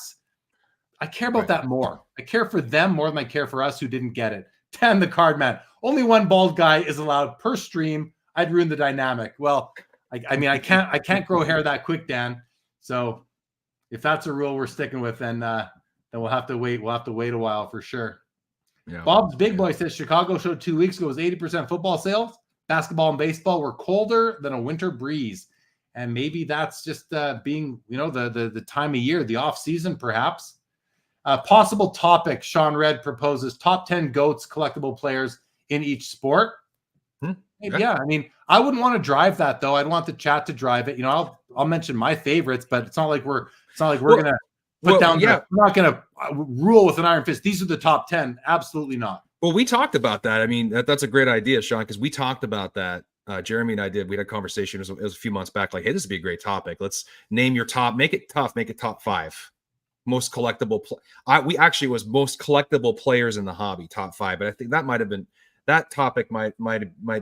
care about that more. I care for them more than I care for us who didn't get it. Dan the Cardman. Only one bald guy is allowed per stream. I'd ruin the dynamic. Well, I mean, I can't grow hair that quick, Dan. So if that's a rule we're sticking with, then we'll have to wait. We'll have to wait a while for sure. Yeah. Bob's Big Boy says Chicago show 2 weeks ago was 80% football sales. Basketball and baseball were colder than a winter breeze. And maybe that's just being, the time of year, the off season, perhaps. Possible topic, Sean Red proposes top 10 GOATs collectible players in each sport. Yeah, I mean, I wouldn't want to drive that though. I'd want the chat to drive it. I'll mention my favorites, but it's not like we're gonna put down. We're not gonna rule with an iron fist. These are the top 10. Absolutely not. Well, we talked about that. I mean, that's a great idea, Sean, because we talked about that. Jeremy and I did. We had a conversation. It was a few months back. Like, hey, this would be a great topic. Let's name your top. Make it tough. Make it top 5 most collectible. We actually was most collectible players in the hobby, top 5. But I think that might have been. That topic might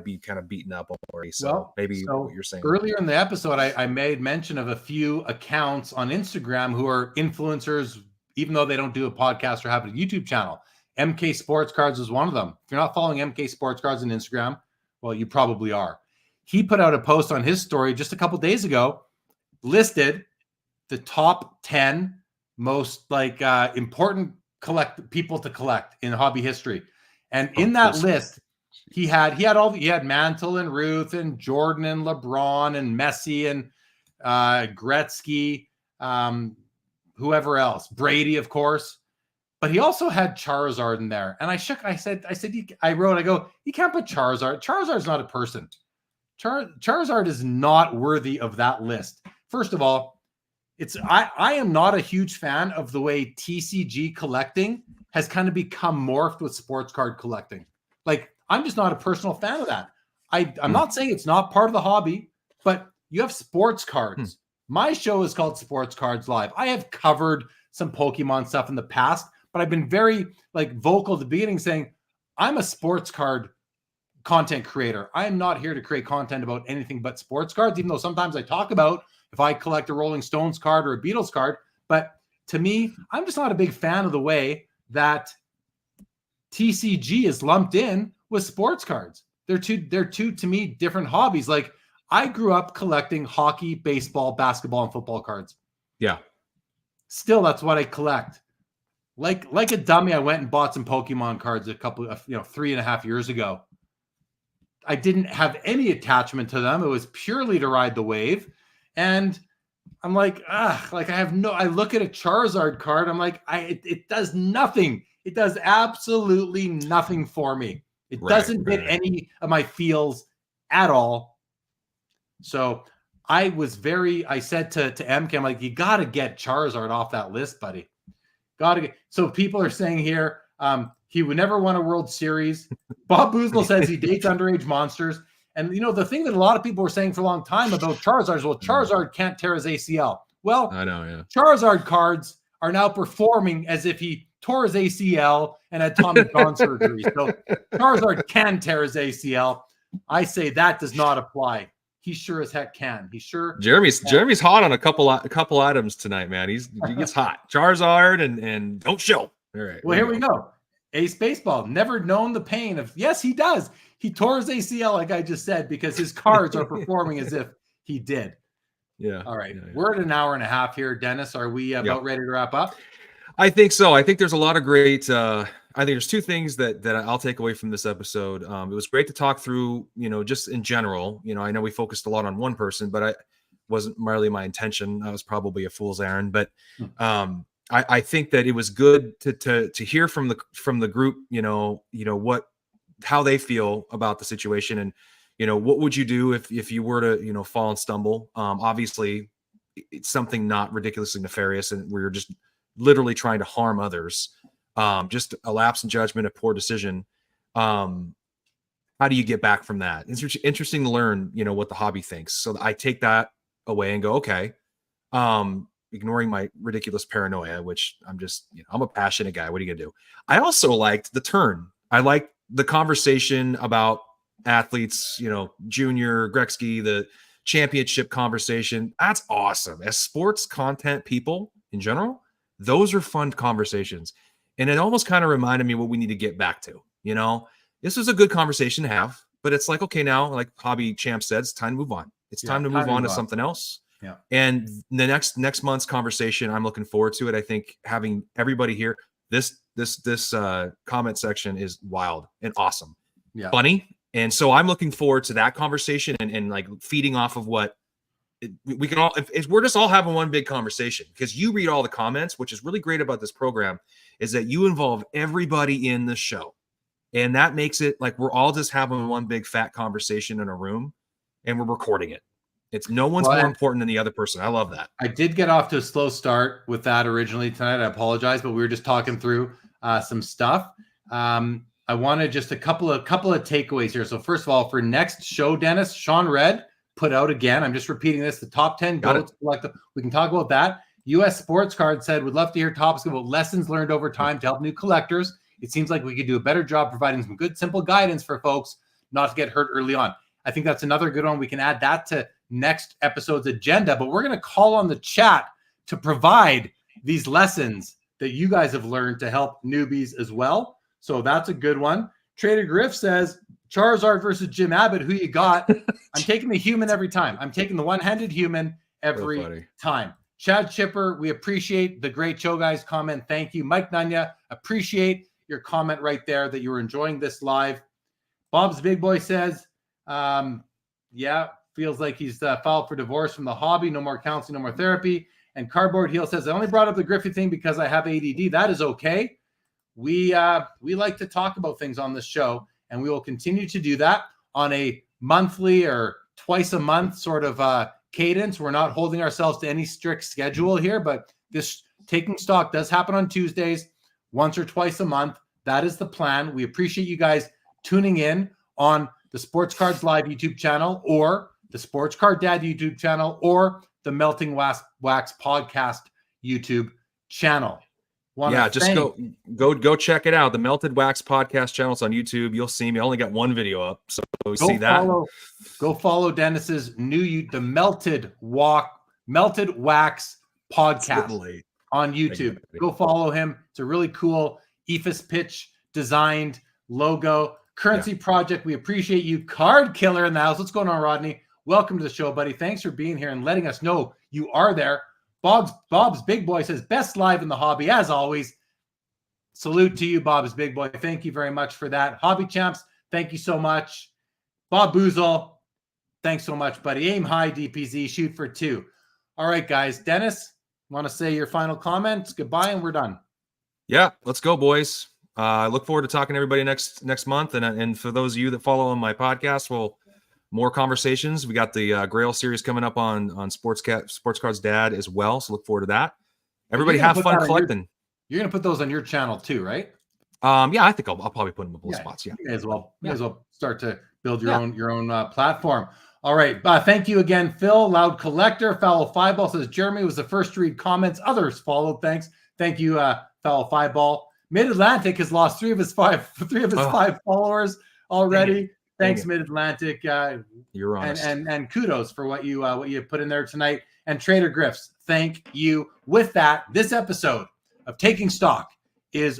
be kind of beaten up already. So maybe what you're saying. Earlier in the episode, I made mention of a few accounts on Instagram who are influencers, even though they don't do a podcast or have a YouTube channel. MK Sports Cards was one of them. If you're not following MK Sports Cards on Instagram, well, you probably are. He put out a post on his story just a couple days ago, listed the top 10 most important people to collect in hobby history. And in that list, he had Mantle and Ruth and Jordan and LeBron and Messi and Gretzky, whoever else, Brady, of course. But he also had Charizard in there. And I wrote, you can't put Charizard. Charizard's not a person. Charizard is not worthy of that list. First of all, I am not a huge fan of the way TCG collecting has kind of become morphed with sports card collecting. Like, I'm just not a personal fan of that. I'm not saying it's not part of the hobby, but you have sports cards. My show is called Sports Cards Live. I have covered some Pokemon stuff in the past, but I've been very vocal at the beginning saying I'm a sports card content creator. I am not here to create content about anything but sports cards, even though sometimes I talk about if I collect a Rolling Stones card or a Beatles card. But to me, I'm just not a big fan of the way that TCG is lumped in with sports cards. They're two to me different hobbies. Like, I grew up collecting hockey, baseball, basketball, and football cards. Yeah. Still, that's what I collect. Like a dummy, I went and bought some Pokemon cards a couple of 3.5 years ago. I didn't have any attachment to them. It was purely to ride the wave. And I'm like, I look at a Charizard card. I'm like, it does nothing. It does absolutely nothing for me. It doesn't hit any of my feels at all. So I said to MK, I'm like, you got to get Charizard off that list, buddy. So people are saying here, he would never win a World Series. Bob Boozle says he dates underage monsters. And, the thing that a lot of people were saying for a long time about Charizard is, Charizard can't tear his ACL. Well, I know, yeah. Charizard cards are now performing as if he tore his ACL and had Tommy John surgery. So Charizard can tear his ACL. I say that does not apply. He sure as heck can. Jeremy's hot on a couple items tonight, man. He gets hot. Charizard and don't show. All right. Well, here we go. Ace Baseball, never known the pain of. Yes, he does. He tore his ACL, like I just said, because his cards are performing as if he did. Yeah. All right. Yeah. We're at an hour and a half here, Dennis. Are we about ready to wrap up? I think so. I think there's a lot of great. I think there's two things that I'll take away from this episode. It was great to talk through, just in general. I know we focused a lot on one person, but I wasn't really my intention. I was probably a fool's errand. But I think that it was good to hear from the group. How they feel about the situation, and what would you do if you were to fall and stumble. Obviously, it's something not ridiculously nefarious, and we're just literally trying to harm others. Just a lapse in judgment, a poor decision. How do you get back from that? It's interesting to learn, what the hobby thinks. So I take that away and go, okay, ignoring my ridiculous paranoia, which I'm a passionate guy. What are you gonna do? I also liked the turn. I liked the conversation about athletes, Junior, Gretzky, the championship conversation. That's awesome. As sports content people in general, those are fun conversations. And it almost kind of reminded me what we need to get back to. This was a good conversation to have, but it's like, okay, now, like Hobby Champ said, it's time to move on. It's time to move on to something else. Yeah. And the next month's conversation, I'm looking forward to it. I think having everybody here, this comment section is wild and awesome. Yeah. Funny. And so I'm looking forward to that conversation and like feeding off of what we can all, if we're just all having one big conversation, because you read all the comments, which is really great about this program, is that you involve everybody in the show. And that makes it like we're all just having one big fat conversation in a room and we're recording it. It's no one's more important than the other person. I love that. I did get off to a slow start with that originally tonight. I apologize, but we were just talking through some stuff. I wanted just a couple of takeaways here. So first of all, for next show, Dennis, Sean Red put out again, I'm just repeating this, the top 10 GOATs collective. We can talk about that. US Sports Card said, would love to hear topics about lessons learned over time to help new collectors. It seems like we could do a better job providing some good, simple guidance for folks not to get hurt early on. I think that's another good one. We can add that to next episode's agenda, but we're going to call on the chat to provide these lessons that you guys have learned to help newbies as well. So that's a good one. Trader Griff says, Charizard versus Jim Abbott, who you got? I'm taking the human every time. I'm taking the one-handed human every time. Chad Chipper, we appreciate the great show, guys. Comment, thank you. Mike Nunya, appreciate your comment right there that you were enjoying this live. Bob's Big Boy says, yeah, feels like he's filed for divorce from the hobby. No more counseling, no more therapy. And Cardboard Heel says, I only brought up the Griffey thing because I have ADD. That is okay. We like to talk about things on this show, and we will continue to do that on a monthly or twice a month sort of cadence. We're not holding ourselves to any strict schedule here, but this Taking Stock does happen on Tuesdays, once or twice a month. That is the plan. We appreciate you guys tuning in on the Sports Cards Live YouTube channel, or the Sports Card Dad YouTube channel, or the Melting Wax Podcast YouTube channel. Just go check it out. The Melted Wax Podcast channel's on YouTube. You'll see me. I only got one video up, so see that. Go follow Dennis's the Melted Wax Podcast on YouTube. Go follow him. It's a really cool EFIS pitch designed logo. Currency Project, we appreciate you. Card Killer in the house. What's going on, Rodney? Welcome to the show, buddy. Thanks for being here and letting us know you are there. Bob's Big Boy says, best live in the hobby, as always. Salute to you, Bob's Big Boy. Thank you very much for that. Hobby Champs, thank you so much. Bob Boozle, thanks so much, buddy. Aim high, DPZ, shoot for 2. All right, guys. Dennis, want to say your final comments? Goodbye, and we're done. Yeah, let's go, boys. I look forward to talking to everybody next month. And for those of you that follow on my podcast, more conversations. We got the Grail series coming up on Sports Cards Dad as well. So look forward to that. Everybody have fun collecting. You're going to put those on your channel too, right? Yeah, I think I'll probably put them in both spots. Yeah. You may as well start to build your own platform. All right. Thank you again, Phil. Loud Collector. Foul Fireball says Jeremy was the first to read comments. Others followed. Thanks. Thank you, Foul Fireball. Mid-Atlantic has lost three of his five followers already. Thanks, Mid-Atlantic. You're honest. And kudos for what you put in there tonight. And Trader Griffs, thank you. With that, this episode of Taking Stock is